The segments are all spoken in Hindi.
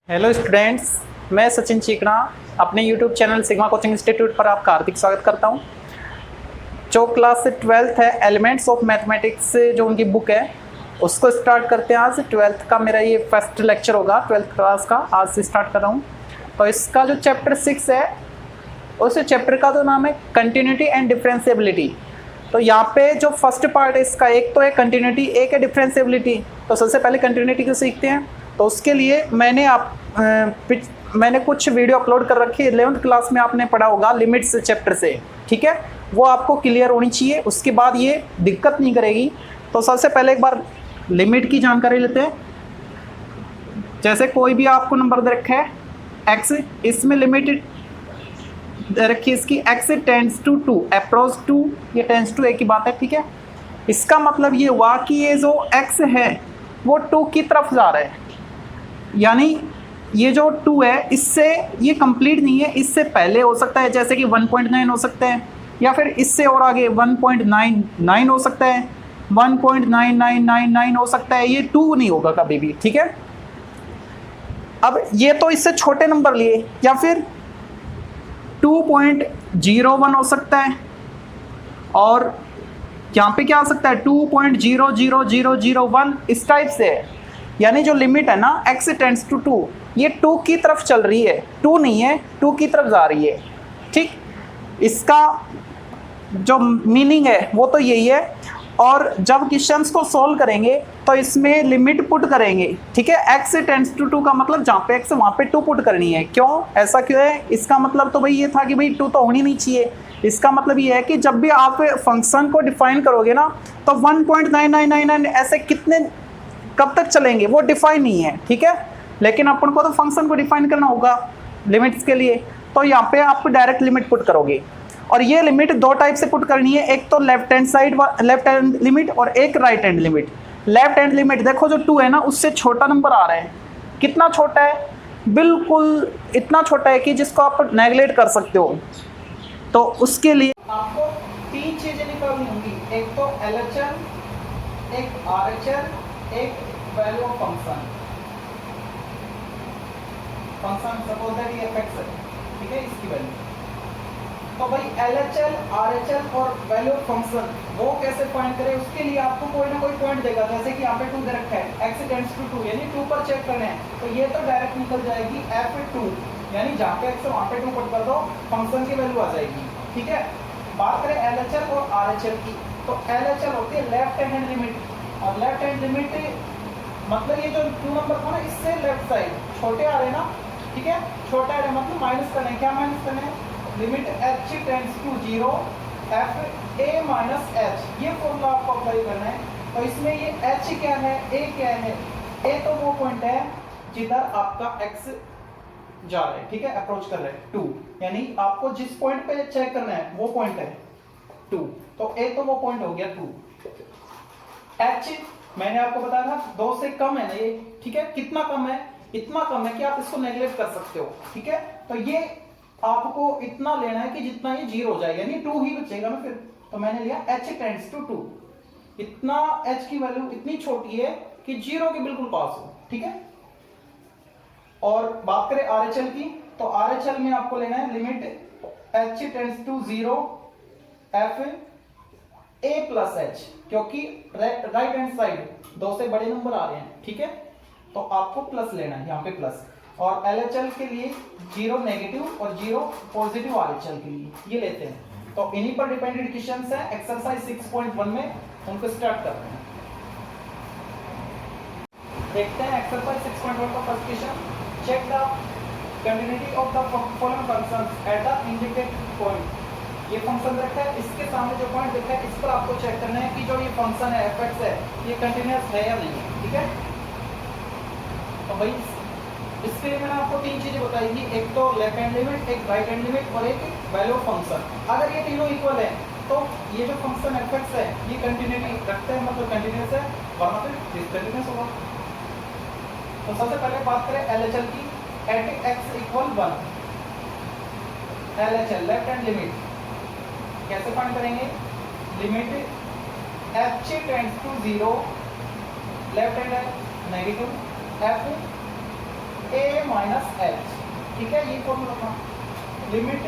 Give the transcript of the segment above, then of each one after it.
हेलो स्टूडेंट्स, मैं सचिन चीकना अपने YouTube channel sigma coaching institute पर आपका हार्दिक स्वागत करता हूं। जो क्लास 12th है एलिमेंट्स ऑफ मैथमेटिक्स जो उनकी बुक है उसको स्टार्ट करते हैं। आज 12th का मेरा ये फर्स्ट लेक्चर होगा 12th क्लास का, आज से स्टार्ट कर रहा हूँ। तो इसका जो चैप्टर 6 है उस चैप्टर का तो नाम है कंटिन्यूटी एंड डिफरेंशिएबिलिटी। तो यहाँ पे जो फर्स्ट पार्ट है इसका, एक तो है कंटिन्यूटी, एक है डिफरेंशिएबिलिटी। तो सबसे पहले कंटिन्यूटी को सीखते हैं। तो उसके लिए मैंने कुछ वीडियो अपलोड कर रखी है। 11th क्लास में आपने पढ़ा होगा लिमिट्स चैप्टर से, ठीक है, वो आपको क्लियर होनी चाहिए, उसके बाद ये दिक्कत नहीं करेगी। तो सबसे पहले एक बार लिमिट की जानकारी लेते हैं। जैसे कोई भी आपको नंबर दे रखा है x, इसमें लिमिट रखी इसकी x टेंड्स टू 2, अप्रोच 2, ये टेंड्स टू एक ही बात है, ठीक है। इसका मतलब ये हुआ कि ये जो x है वो 2 की तरफ जा रहा है, यानी ये जो 2 है इससे ये कंप्लीट नहीं है, इससे पहले हो सकता है, जैसे कि 1.9 हो सकता है, या फिर इससे और आगे 1.99 हो सकता है, 1.9999 हो सकता है, ये 2 नहीं होगा कभी भी, ठीक है। अब ये तो इससे छोटे नंबर लिए, या फिर 2.01 हो सकता है, और यहाँ पे क्या हो सकता है 2.00001, इस टाइप से है। यानी जो लिमिट है ना x टेंड्स टू 2, ये 2 की तरफ चल रही है, 2 नहीं है, 2 की तरफ जा रही है, ठीक। इसका जो मीनिंग है वो तो यही है। और जब क्वेश्चंस को सॉल्व करेंगे तो इसमें लिमिट पुट करेंगे, ठीक है। x टेंड्स टू 2 का मतलब जहाँ पे x वहाँ पे 2 पुट करनी है। क्यों, ऐसा क्यों है? इसका मतलब तो भाई ये था कि भाई 2 तो होनी नहीं चाहिए। इसका मतलब ये है कि जब भी आप फंक्शन को डिफाइन करोगे ना तो 1.9999 ऐसे कितने कब तक चलेंगे वो डिफाइन नहीं है, ठीक है। लेकिन अपन को तो फंक्शन को डिफाइन करना होगा लिमिट्स के लिए, तो यहाँ पे आप डायरेक्ट लिमिट पुट करोगे। और ये लिमिट 2 टाइप से पुट करनी है, एक तो लेफ्ट हैंड लिमिट और एक right hand limit. Left hand limit देखो जो 2 है ना उससे छोटा नंबर आ रहा है। कितना छोटा है? बिल्कुल इतना छोटा है कि जिसको आप नेगलेक्ट कर सकते हो। तो उसके लिए आपको 3 चीजें निकालनी होंगी, एक तो LHS, एक RHS, एक value of function suppose that ये fx है, ठीक है, इसकी वैल्यू। तो भाई LHS, RHS और वैल्यू ऑफ फंक्शन वो कैसे फाइंड करें? उसके लिए आपको कोई ना कोई पॉइंट देगा, जैसे कि यहाँ पे 2 दे रखा है, x टेंड्स टू 2, यानी 2 पर चेक करना है, तो ये तो डायरेक्ट निकल जाएगी f2, यानी जहाँ पे x है वहाँ पे 2 पुट कर दो, फंक्शन की वैल्यू आ जाएगी, ठीक है। बात करें LHS और RHS की, तो LHS होती है लेफ्ट हैंड लिमिट, और लेफ्ट हैंड लिमिट मतलब ये जो 2 नंबर था ना इससे लेफ्ट साइड छोटे आ रहे ना, ठीक है, छोटा आ रहे मतलब माइनस करना है। क्या माइनस करना है? Limit h tends to 0 f a minus h, ये फॉर्मूला आपको अप्लाई करना है। तो इसमें ये h क्या है, a क्या है? a तो वो पॉइंट है जिधर आपका x जा रहा है, ठीक है, अप्रोच कर रहा है 2, यानी आपको जिस पॉइंट पे चेक करना है वो पॉइंट है 2, तो a तो वो पॉइंट हो गया 2। h मैंने आपको बताया था 2 से कम है ना ये, ठीक है। कितना कम है? इतना कम है कि आप इसको नेगलेक्ट कर सकते हो, ठीक है। तो ये आपको इतना लेना है कि जितना ये 0 हो जाए, यानी 2 ही बचेगा ना फिर। तो मैंने लिया h टेंड्स टू 2, इतना h की वैल्यू इतनी छोटी है कि 0 के बिल्कुल पास हो, ठीक है। और बात करें RHS की, तो RHS में आपको लेना है limit h tends to 0 f a plus h, क्योंकि राइट हैंड साइड 2 से बड़े नंबर आ रहे हैं, ठीक है, तो आपको प्लस लेना है यहाँ पे प्लस। और LHS के लिए 0 नेगेटिव और 0 पॉजिटिव RHS के लिए ये लेते हैं। तो इन्हीं पर डिपेंडेंट क्वेश्चंस हैं एक्सरसाइज 6.1 में, उनको स्टार्ट करते हैं। देखते हैं एक्सरसाइज 6.1 का first question. Check the continuity of the following functions at the indicated point. ये फंक्शन रखा है, इसके सामने जो पॉइंट दिखा है इस पर आपको चेक करना है कि जो ये फंक्शन है fx है ये कंटीन्यूअस है या नहीं है, ठीक है। तो भाई इसके लिए मैंने आपको 3 चीजें बताई थी, एक तो लेफ्ट हैंड लिमिट, एक राइट हैंड लिमिट और एक वैल्यू ऑफ फंक्शन। अगर ये तीनों इक्वल है तो ये जो फंक्शन fx है ये कंटिन्यूटी रखता है, मतलब कंटिन्यूअस है, वरना फिर डिसकंटिन्यूअस होगा। तो सबसे पहले बात करें LHS की, at x equal 1, LHS left hand limit कैसे फाइंड करेंगे? Limit h tends to 0, left hand है negative, f a minus h, ठीक है, ये फॉर्मूला था। Limit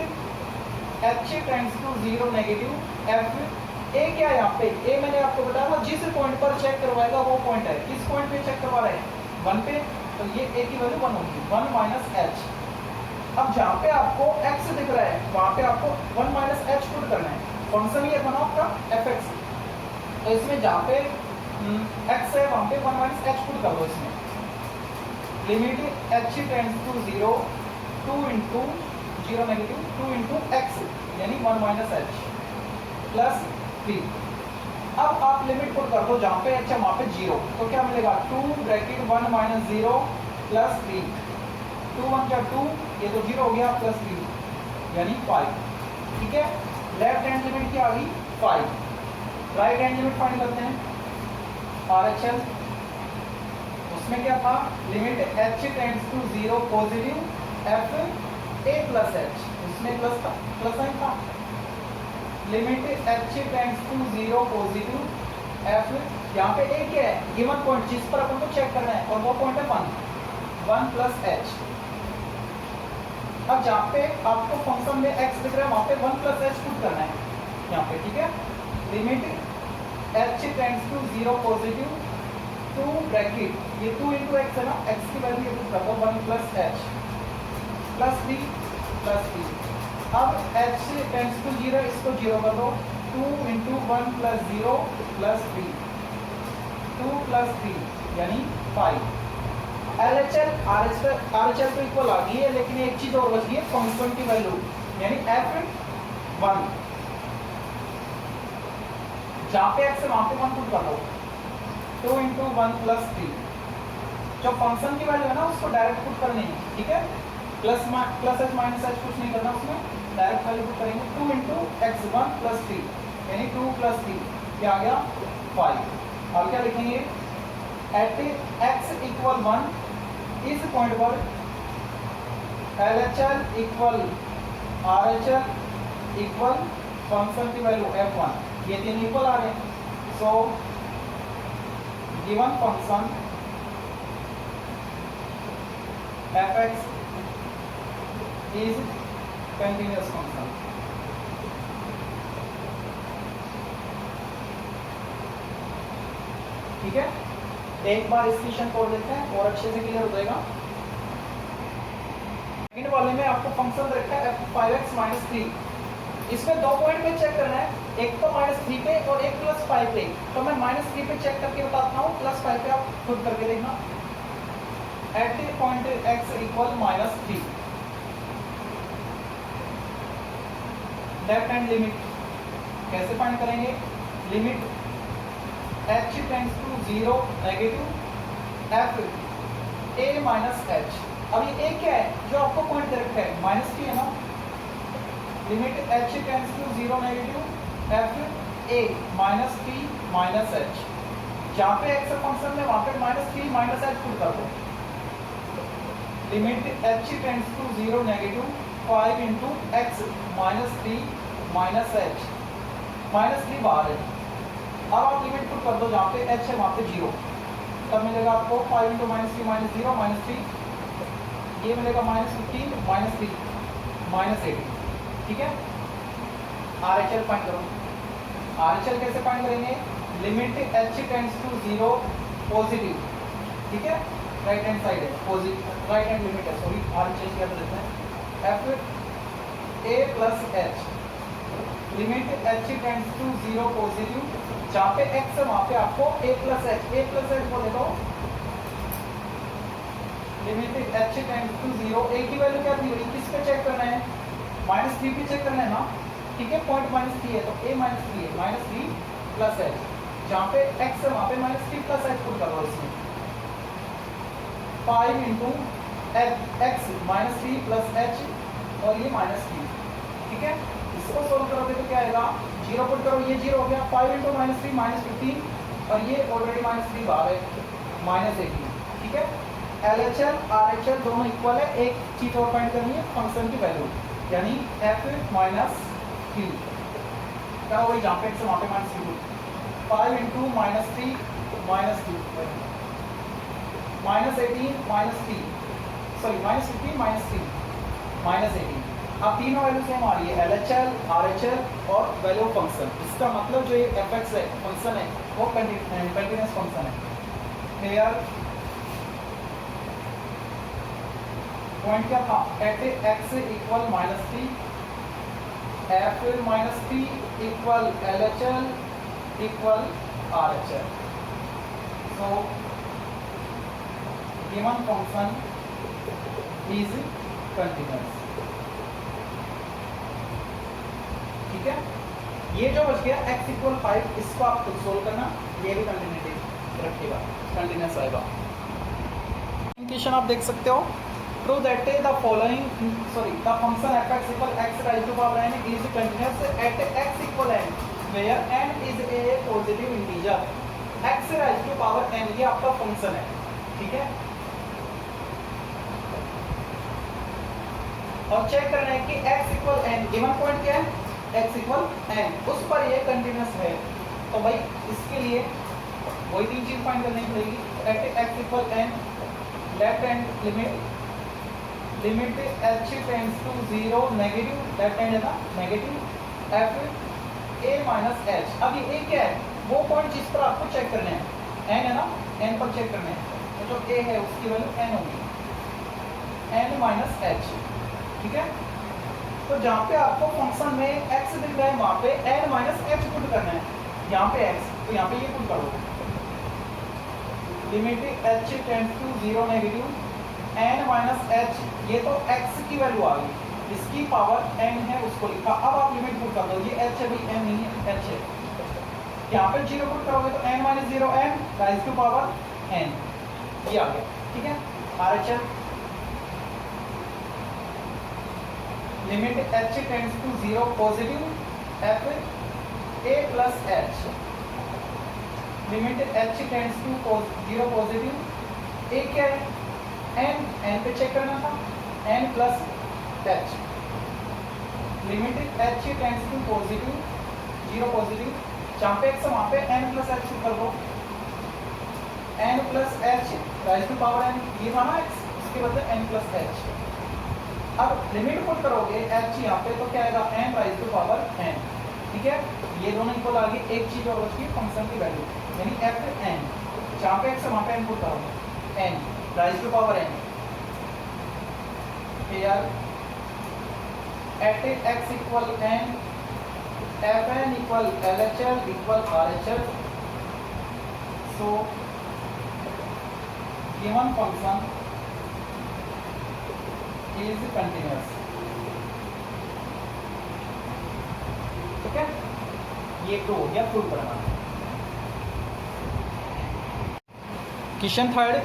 h tends to zero negative f, a क्या है यहाँ पे, ए मैंने आपको बताया था जिस पॉइंट पर चेक करवाएगा वो पॉइंट है, किस पॉइंट पे चेक करवा रहे हैं, 1 पे, तो ये ए की वैल्यू 1 होगी, 1 माइनस एच। अब जहाँ पे आपको x दिख रहा है वहाँ पे आपको 1 माइनस एच पुट करना है, फंक्शन ये बना आपका एफ एक्स, तो इसमें जहाँ पे x है वहाँ पे 1 माइनस एच पुट कर दो इसमें। Limit h tends to 0 2 into zero negative 2 into x यानी 1 माइनस एच प्लस 3। अब आप लिमिट पुट कर दो जहाँ पे h है वहाँ पे 0, तो क्या मिलेगा 2 ब्रैकेट 1 माइनस 0 प्लस 3, 2 1 जा 2, ये तो 0 हो गया प्लस 3 यानी 5, ठीक है। लेफ्ट हैंड लिमिट क्या आ गई 5। राइट हैंड लिमिट फाइंड करते हैं RHL, उसमें क्या था, limit h tends to 0 positive f a plus h, उसमें प्लस था, प्लस साइन था। Limit h tends to 0 positive f, यहाँ पे ए क्या है, गिवन पॉइंट जिस पर अपन को चेक करना है और वो पॉइंट है 1 प्लस एच। अब जहाँ पे आपको फंक्शन में x दिख रहा है वहाँ पे 1 प्लस एच पुट करना है यहाँ पे, ठीक है। Limit h tends to 0 positive 2 bracket, ये 2 इंटू एक्स है ना, x की वैल्यू ये पुट कर दो 1 प्लस एच प्लस 3 प्लस 3। अब h टेंड्स टू 0, इसको 0 कर दो, 2 इंटू 1 प्लस 0 प्लस 3, 2 प्लस 3 यानी 5। LHL RHL तो इक्वल आ गई है, लेकिन एक चीज और बच गई है, फंक्शन की वैल्यू यानी f1, जहाँ पे x है वहाँ पे 1 पुट कर दो, 2 इंटू 1 प्लस 3। जो फंक्शन की वैल्यू है ना उसको डायरेक्ट पुट करनी है, ठीक है, प्लस एच माइनस एच कुछ नहीं करना उसमें, डायरेक्ट वैल्यू पुट करेंगे, 2 इंटू एक्स 1 प्लस 3 यानी 2 प्लस 3 क्या आ गया 5। और क्या लिखेंगे, एट x इक्वल 1 इस पॉइंट पर LHL equal RHL equal function की वैल्यू f1, ये तीन इक्वल आ रहे हैं। सो given function fx is continuous function, ठीक है। एक बार इस क्वेश्चन को देखते हैं और अच्छे से क्लियर हो जाएगा। सेकंड वाले में आपको फंक्शन रखा है f5x माइनस 3, इसमें 2 पॉइंट पे चेक करना है, एक तो -3 पे और एक +5 पे, तो मैं -3 पे चेक करके बताता हूँ, +5 पे आप खुद करके देखना। At point x equal -3, left hand limit कैसे फाइंड करेंगे, limit h tends to 0 negative f a minus h. अब ये a क्या है जो आपको पॉइंट दे रखा है, -3 है ना, limit h tends to 0 negative f a minus 3 minus h, जहाँ पे x फंक्शन में वहाँ पे -3 माइनस एच पुट कर दो। Limit h tends to 0 negative 5 into x minus 3 minus h, -3 बाहर है। अब आप लिमिट पुट कर दो जहाँ पे h है वहाँ पे 0, तब मिलेगा आपको 5 इंटू -3 माइनस 0 माइनस 3, ये मिलेगा -15 माइनस 3 माइनस 18, ठीक है। RHL फाइंड करो, RHL कैसे फाइंड करेंगे, limit h tends to 0 positive, ठीक है, राइट हैंड साइड है पॉजिटिव, राइट हैंड लिमिट है, सॉरी RHL क्या देते हैं, f a plus h, limit h tends to 0 positive, जहाँ पे x है वहाँ पे आपको a प्लस एच बोले तो limit h tends to 0, a की वैल्यू क्या दी हुई, किस पे चेक करना है, -3 पे चेक करना है ना, ठीक है, पॉइंट -3 है तो a -3 है, -3 प्लस एच, जहाँ पे x है वहाँ पे -3 प्लस एच पुट कर दो इसमें, 5 इंटू एक्स -3 प्लस एच और ये -3, ठीक है। इसको सोल्व करोगे तो क्या आएगा, 0 पुट करो, ये 0 हो गया, 5 इंटू -3 -15 और ये ऑलरेडी -3 बाहर है, -18, ठीक है। LHL RHL दोनों इक्वल है, एक चीज और फाइंड करनी है, फंक्शन की वैल्यू यानी f माइनस 3, क्या वही जहाँ पे x वहाँ पे -3, 5 इंटू -3 -2 -18 -3, सॉरी -15 -3 -18। अब तीनों वैल्यू सेम आ रही है, LHL, RHL और वैल्यू ऑफ फंक्शन। इसका मतलब जो ये fx है फंक्शन है वो कंटिन्यूस फंक्शन है। हेयर पॉइंट क्या था, at x equal -3, f -3 equal LHL equal RHL। So given function is continuous. ठीक है, ये जो बच गया x इक्वल 5, इसको आप खुद सोल्व करना, ये भी कंटिन्यूटी रखिएगा, कंटिन्यूस आएगा। क्वेश्चन आप देख सकते हो, prove that the following the function fx equal x raise to power n is continuous at x equal n where n is a positive integer. x raise to power n ये आपका फंक्शन है, ठीक है। और चेक करना है कि x equal n, given point क्या है x इक्वल n, उस पर ये कंटिन्यूस है। तो भाई इसके लिए वही तीन चीज फाइंड करनी पड़ेगी। At x equal n, left hand limit h tends to 0 negative, left hand है ना negative, f a minus h। अब ये a क्या है, वो पॉइंट जिस पर आपको चेक करना है, n है ना, n पर चेक करना है, तो जो a है उसकी वैल्यू n होगी, n माइनस h, ठीक है। तो जहाँ पे आपको फंक्शन में x दिख रहा है वहाँ पे n माइनस h पुट करना है, यहाँ पे x, तो यहाँ पे ये पुट करो, limit h tends to 0 negative, n minus h, ये तो x की वैल्यू आ गई, इसकी पावर n है उसको लिखा। अब आप लिमिट पुट कर दो, ये h है भाई, n नहीं है, h है, यहाँ पे 0 पुट करोगे तो n minus 0 n raise to power n, ये आ गया, ठीक है। RHL limit h tends to 0 positive, f a plus h, limit h tends to 0 positive, a क्या है n पे चेक करना था, n plus h, limit h tends to positive 0 positive, जहाँ पे x वहाँ पे n प्लस h कर दो, n plus h raise to power n, ये था ना x, उसके बदले n प्लस h। अब लिमिट पुट करोगे h यहाँ पे, तो क्या आएगा n raise to power n, ठीक है। ये दोनों इक्वल आ गए, एक चीज और बची फंक्शन की वैल्यू, यानी f n, जहाँ पे x वहाँ पे n पुट करोगे, n raise to power n, here at x equal n, fn equal LHL equal RHL। So given function is continuous, ठीक है। ये तो हो गया प्रूव करना। Question third,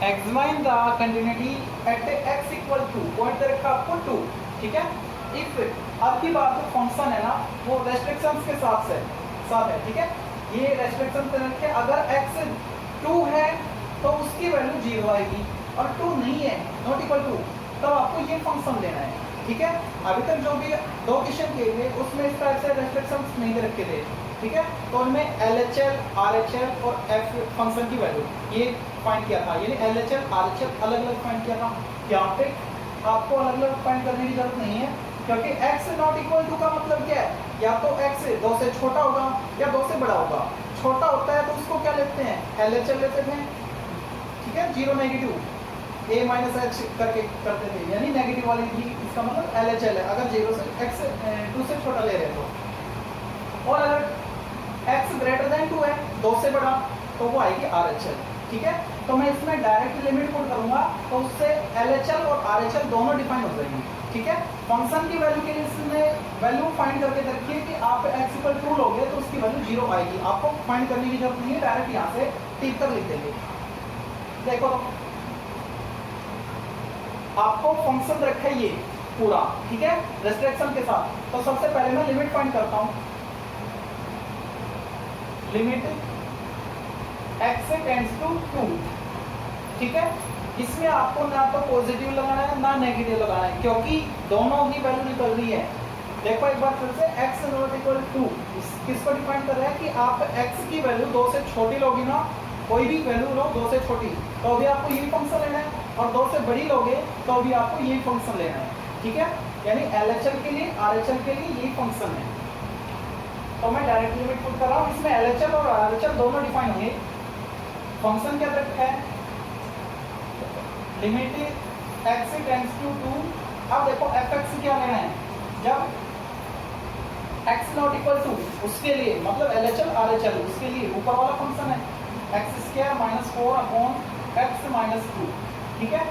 explain the continuity at x equal to, point दे रखा आपको 2, ठीक है। इफ अब की बात जो फंक्शन है ना वो रेस्ट्रिक्शंस के साथ है, ठीक है। ये रेस्ट्रिक्शन पे रखे, अगर x 2 है तो उसकी वैल्यू 0 आएगी, और 2 नहीं है, नॉट इक्वल टू, तब आपको ये फंक्शन लेना है, ठीक है। अभी तक जो भी 2 क्वेश्चन किए थे उसमें इस टाइप से रेस्ट्रिक्शंस नहीं दे रखे थे, ठीक है। तो उनमें LHL, RHL और f फंक्शन की वैल्यू ये फाइंड किया था, यानी LHL, RHL अलग अलग फाइंड किया था। यहाँ पे आपको अलग अलग फाइंड करने की जरूरत नहीं है, क्योंकि x नॉट इक्वल टू का मतलब क्या है, या तो x 2 से छोटा होगा या 2 से बड़ा होगा। छोटा होता है तो उसको क्या लेते हैं, LHL लेते हैं, ठीक है। 0 नेगेटिव a माइनस h करके करते थे, यानी नेगेटिव वाली भी इसका मतलब LHL है, अगर 0 से x 2 से छोटा ले रहे तो। और अगर x ग्रेटर देन 2 है, 2 से बड़ा, तो वो आएगी RHL, ठीक है। तो मैं इसमें डायरेक्ट लिमिट पुट करूंगा तो उससे LHL और RHL दोनों डिफाइन हो जाएंगी, ठीक है। फंक्शन की वैल्यू के लिए इसमें वैल्यू फाइंड करके रखिए कि आप x इक्वल 2 लोगे तो उसकी वैल्यू 0 आएगी, आपको फाइंड करने की जरूरत नहीं है, डायरेक्ट यहाँ से टिक कर लिख देंगे। देखो आपको फंक्शन रखा है ये पूरा, ठीक है, रेस्ट्रिक्शन के साथ। तो सबसे पहले मैं लिमिट फाइंड करता हूं, लिमिट x टेंड्स टू 2, ठीक है। इसमें आपको ना तो पॉजिटिव लगाना है ना नेगेटिव लगाना है, क्योंकि दोनों ही वैल्यू निकल रही है। देखो एक बार फिर से, x नॉट इक्वल टू किसको डिफाइन कर रहा है कि आप x की वैल्यू 2 से छोटी लोगी ना, कोई भी वैल्यू लो 2 से छोटी, तो अभी आपको यही फंक्शन लेना है। और 2 से बड़ी लोगे तो भी आपको यही फंक्शन लेना है, ठीक है। यानी LHL के लिए RHL के लिए यही फंक्शन है। तो मैं डायरेक्ट लिमिट पुट कर रहा हूँ, इसमें LHL और RHL दोनों डिफाइन होंगे। फंक्शन क्या रखा है, लिमिट x टेंड्स टू 2। अब देखो fx क्या लेना है, जब x नॉट इक्वल टू उसके लिए मतलब LHL RHL उसके लिए ऊपर वाला फंक्शन है x² - 4 अपॉन x - 2, ठीक है।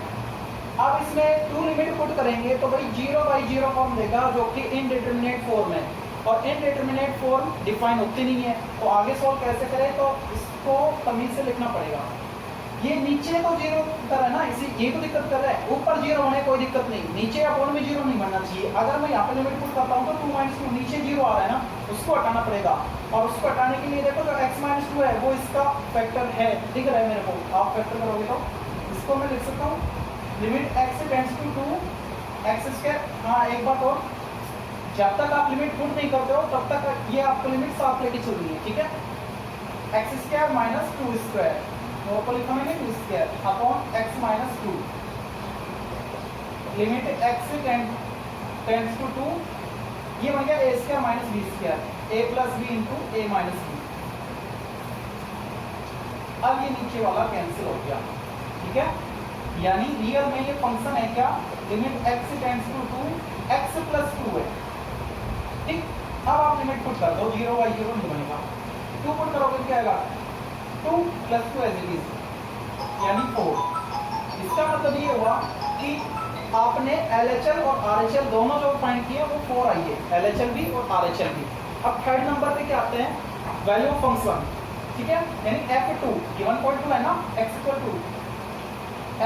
अब इसमें 2 लिमिट पुट करेंगे तो भाई 0/0 फॉर्म देगा जो कि इनडिटरमिनेट फॉर्म है, और इनडिटरमिनेट फॉर्म डिफाइन होती नहीं है। तो आगे सॉल्व कैसे करें, तो इसको तमीज से लिखना पड़ेगा। ये नीचे तो 0 कर है ना, इसी ये तो दिक्कत कर रहा है, ऊपर 0 होने कोई दिक्कत नहीं, नीचे अपॉन में 0 नहीं बनना चाहिए। अगर मैं यहाँ पे लिमिट पुट करता हूँ तो 2 - 2 नीचे 0 आ रहा है ना, उसको हटाना पड़ेगा। और उसको हटाने के लिए देखो जो x - 2 है वो इसका फैक्टर है, दिख रहा है मेरे को, आप फैक्टर करोगे तो इसको मैं लिख सकता हूँ limit x tends to 2 x²। हाँ एक बात और, जब तक आप लिमिट पुट नहीं करते हो तब तक ये आपको लिमिट साफ लेके चल रही है, ठीक है। x² - 2² को लिखा मैंने 2² upon x - 2 limit x tends to 2, ये बन गया a² - b², a + b into a - b। अब ये नीचे वाला कैंसिल हो गया, ठीक है। यानी रियल में ये फंक्शन है क्या, limit x tends to 2 x + 2 है, ठीक। अब आप लिमिट पुट कर दो, 0/0 नहीं बनेगा, 2 पुट करोगे क्या आएगा 2 + 2 एज इट इज, यानी 4। इसका मतलब ये हुआ कि आपने LHL और RHL दोनों जो फाइंड किए वो 4 आई है, LHL भी और RHL भी। अब थर्ड नंबर पे क्या आते हैं, वैल्यू ऑफ फंक्शन, ठीक है। यानी f2 गिवन पॉइंट 2 है ना, x =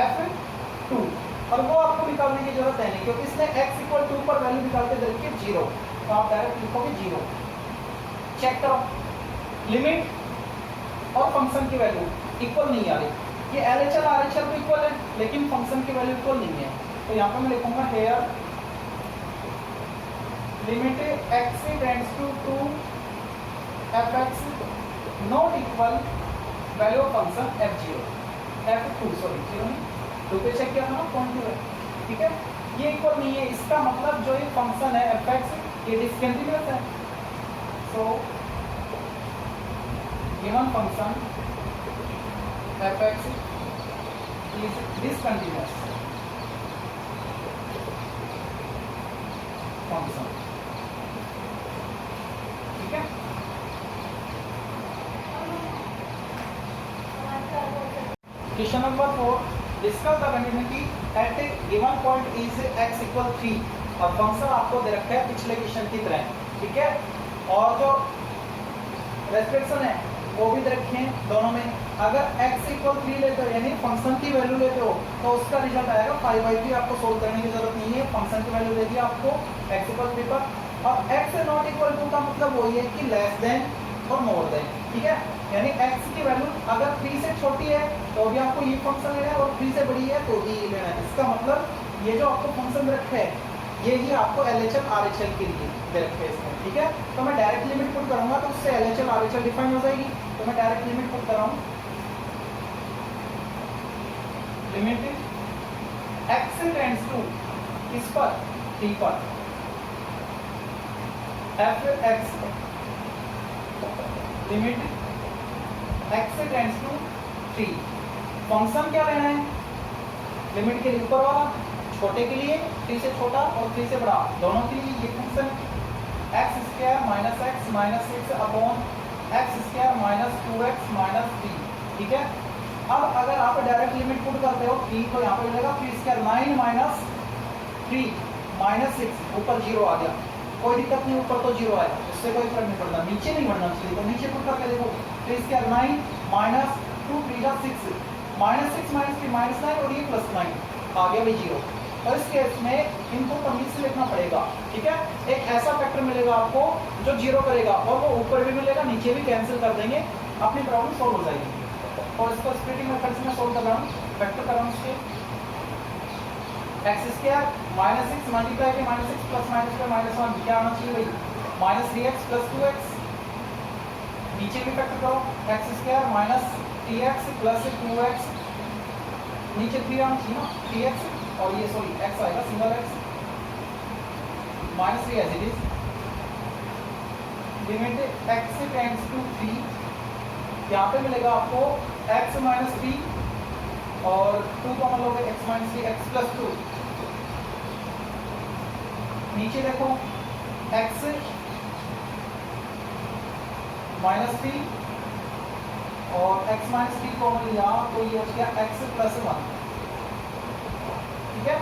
f2, और वो आपको निकालने की जरूरत है नहीं क्योंकि इसने x = 2 पर वैल्यू निकालते दे रखी है 0, तो आप डायरेक्ट लिखोगे 0। चेक करो, लिमिट और फंक्शन की वैल्यू इक्वल नहीं आ रही। ये LHL RHL तो इक्वल है लेकिन फंक्शन की वैल्यू इक्वल नहीं है, तो यहाँ पे मैं लिखूंगा here limit x tends to 2 fx not equal value of function f2 sorry 0 नहीं 2 पे चेक किया था ना, पॉइंट 2 है, ठीक है। ये इक्वल नहीं है, इसका मतलब जो ये फंक्शन है fx ये डिसकंटिन्यूअस है। So given function fx is discontinuous function, ठीक है। Question number 4, discuss the continuity eight A given point is x = 3, और फंक्शन आपको दे रखा है पिछले क्वेश्चन की तरह, ठीक है। और जो रेस्ट्रिक्शन है वो भी दे रखे हैं दोनों में। अगर x = 3 लेते हो यानी फंक्शन की वैल्यू लेते हो तो उसका रिजल्ट आएगा 5/3। आपको सोल्व करने की जरूरत नहीं है, फंक्शन की वैल्यू दे दी आपको x = 3 पर, और x नॉट इक्वल टू का मतलब वही है कि लेस देन और मोर देन, ठीक है। यानी x की वैल्यू अगर 3 से छोटी है तो भी आपको ये फंक्शन लेना है, और 3 से बड़ी है तो भी ये लेना है। इसका मतलब ये जो आपको फंक्शन रखे है ये ही आपको LHL RHL के लिए दे रखे हैं इसमें, ठीक है। तो मैं डायरेक्ट लिमिट पुट करूंगा तो उससे LHL RHL डिफाइन हो जाएगी। तो मैं डायरेक्ट लिमिट पुट कर रहा हूँ, लिमिट x टेंड्स टू किस पर 3 पर fx limit x tends to 3। Function क्या लेना है, लिमिट के ऊपर वाला, छोटे के लिए 3 से छोटा और 3 से बड़ा, दोनों के लिए ये function x² - x - 6 upon x² - 2x - 3, ठीक है। अब अगर आप डायरेक्ट लिमिट पुट करते हो 3 तो यहाँ पे मिलेगा 3² 9 - 3 - 6, ऊपर 0 आ गया, कोई दिक्कत नहीं, ऊपर तो 0 आएगा, उससे कोई फर्क नहीं पड़ता, नीचे नहीं बढ़ना चाहिए। तो नीचे पुट करके देखो 3² 9 - 2 3 6 -6 - 3 -9 और ये +9 आ गया भाई 0। और इस केस में इनको तमीज से लिखना पड़ेगा, ठीक है। एक ऐसा फैक्टर मिलेगा आपको जो 0 करेगा और वो ऊपर भी मिलेगा नीचे भी कैंसिल कर देंगे, अपनी प्रॉब्लम सॉल्व हो जाएगी। और इसको स्प्लिटिंग मेथड से मैं सॉल्व कर रहा हूँ, फैक्टर कर रहा हूँ इसके x² - 6 मल्टीप्लाई के -6 + -2 -1 क्या आना चाहिए भाई -3x + 2x, नीचे भी फैक्टर करो x² - 3x + 2x नीचे 3 आना चाहिए ना, 3x और ये सॉरी x आएगा single x minus 3 as it is limit x tends to 3, यहाँ पे मिलेगा आपको x माइनस 3 और 2 कॉमन लोगे x माइनस 3 x प्लस 2, नीचे देखो x माइनस 3 और x माइनस 3 कॉमन लिया तो ये हो गया x प्लस 1, ठीक है,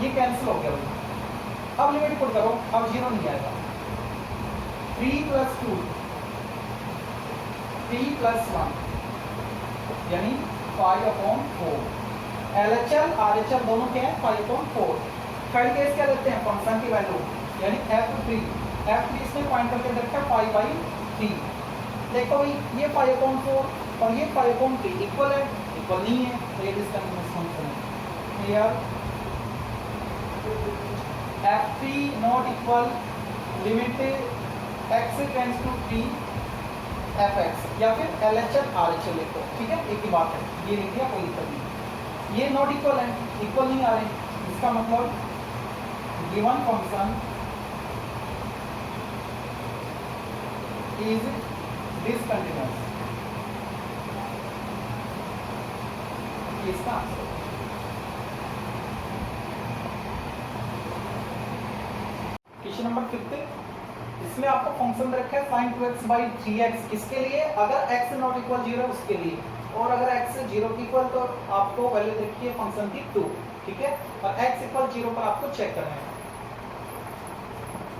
ये कैंसिल हो गया भाई। अब लिमिट पुट करो, अब 0 नहीं आएगा, 3 प्लस 2 3 प्लस 1 यानी 5/4। LHL RHL दोनों के हैं 5/4। थर्ड केस क्या लेते हैं, फंक्शन की वैल्यू यानी f3 इसमें पॉइंट करके देखते हैं 5/3। देखो भाई ये 5/4 और ये 5/3 इक्वल है, इक्वल नहीं है तो ये डिस्कंटिन्यूअस फंक्शन है। Clear, f3 not equal limit x tends to 3 fx या फिर LHL RHL लिखो, ठीक है, एक ही बात है, ये लिख दिया कोई दिक्कत नहीं। ये नॉट इक्वल है, इक्वल नहीं आ रहे, इसका मतलब गिवन फंक्शन इज डिसकंटिन्यूअस, इसका आंसर। क्वेश्चन नंबर 5, इसमें आपको फंक्शन रखा है sin 2x/3x, इसके लिए अगर x नॉट इक्वल 0 उसके लिए, और अगर x 0 की इक्वल तो आपको वैल्यू देखी है फंक्शन की 2, ठीक है, और x इक्वल 0 पर आपको चेक करना है।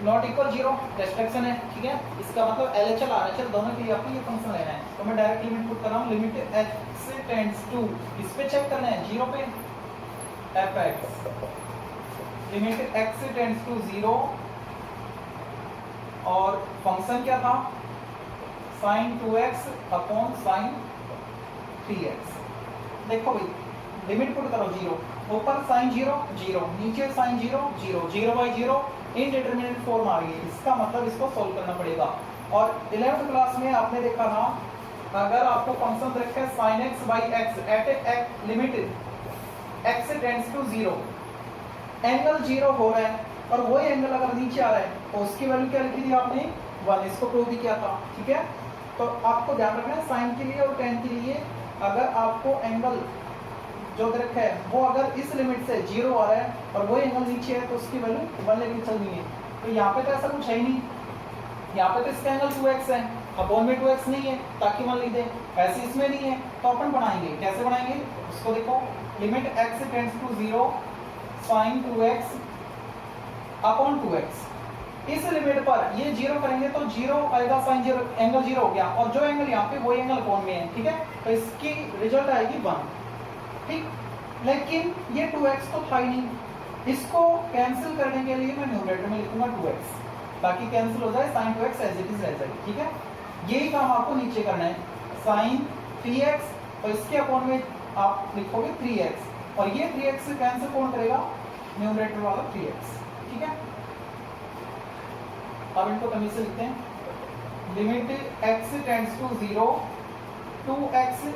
नॉट इक्वल 0 रेस्ट्रिक्शन है, ठीक है, इसका मतलब LHL RHL दोनों के लिए आपको ये फंक्शन लेना है। तो मैं डायरेक्ट लिमिट पुट कर रहा हूँ, लिमिट x टेंड्स टू, इस पे चेक करना है 0 पे fx, limit x tends to 0 और फंक्शन क्या था sin 2x upon sin 3x। देखो भाई लिमिट पुट करो 0, ऊपर sin 0 0, नीचे sin 0 0, 0/0 इनडिटरमिनेट फॉर्म आ गई है, इसका मतलब इसको सॉल्व करना पड़ेगा। और 11th क्लास में आपने देखा था अगर आपको फंक्शन रखा है sin x/x at limit x tends to 0, angle 0 हो रहा है और वही एंगल अगर नीचे आ रहा है तो उसकी वैल्यू क्या लिखी थी आपने 1, इसको प्रूव भी किया था, ठीक है। तो आपको ध्यान रखना है साइन के लिए और टेन के लिए अगर आपको एंगल जो रखा है वो अगर इस लिमिट से 0 आ रहा है और वही एंगल नीचे है तो उसकी वैल्यू 1 लेके चलनी है। तो यहाँ पे तो ऐसा कुछ है ही नहीं, यहाँ पे तो इसका एंगल 2x है, अपॉन में 2x नहीं है ताकि 1 लिख दे, ऐसे इसमें नहीं है तो अपन बनाएंगे, कैसे बनाएंगे उसको देखो, limit x tends to 0 sin 2x upon 2x, इस लिमिट पर ये 0 करेंगे तो 0 आएगा sin 0, एंगल 0 हो गया और जो एंगल यहाँ पे वो एंगल कौन में है, ठीक है, तो इसकी रिजल्ट आएगी 1, ठीक। लेकिन ये 2x तो था ही नहीं, इसको कैंसिल करने के लिए मैं न्यूमरेटर में लिखूंगा 2x, बाकी कैंसिल हो जाए sin 2x as it is रह जाएगी, ठीक है। यही काम आपको नीचे करना है sin 3x और इसके अपॉन में आप लिखोगे 3x और ये 3x से कैंसिल कौन करेगा, न्यूमरेटर वाला 3x, ठीक है। अब इनको तमीज से लिखते हैं, limit x tends to 0 2x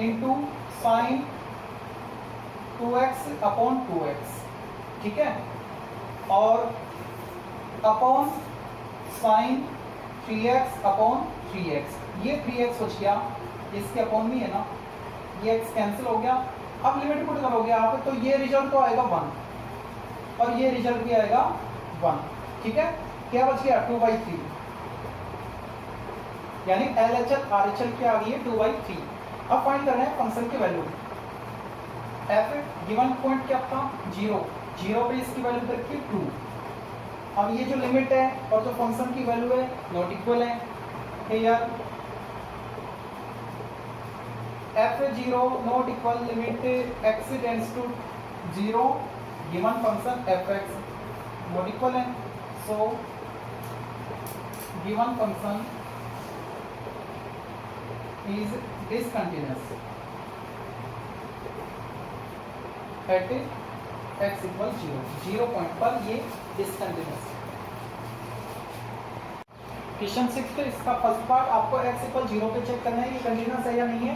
into sine 2x upon 2x, ठीक है, और upon sine 3x upon 3x, ये 3x हो गया, इसके अपॉन में है ना, ये x कैंसिल हो गया। अब लिमिट पुट करोगे आप तो ये रिजल्ट तो आएगा 1 और ये रिजल्ट भी आएगा 1, ठीक है। क्या बच गया 2/3, यानी LHL RHL क्या आ गई है 2/3। अब फाइंड करना है फंक्शन की वैल्यू, f गिवन पॉइंट क्या था 0 पे इसकी वैल्यू रखी 2। अब ये जो लिमिट है और जो फंक्शन की वैल्यू है नॉट इक्वल है, यार f0 not equal limit x tends to 0 given function fx not equal है, so given function is discontinuous at x equal 0 point पर ये discontinuous। क्वेश्चन 6 पे इसका फर्स्ट पार्ट आपको x इक्वल 0 पे चेक करना है ये कंटिन्यूअस है या नहीं है।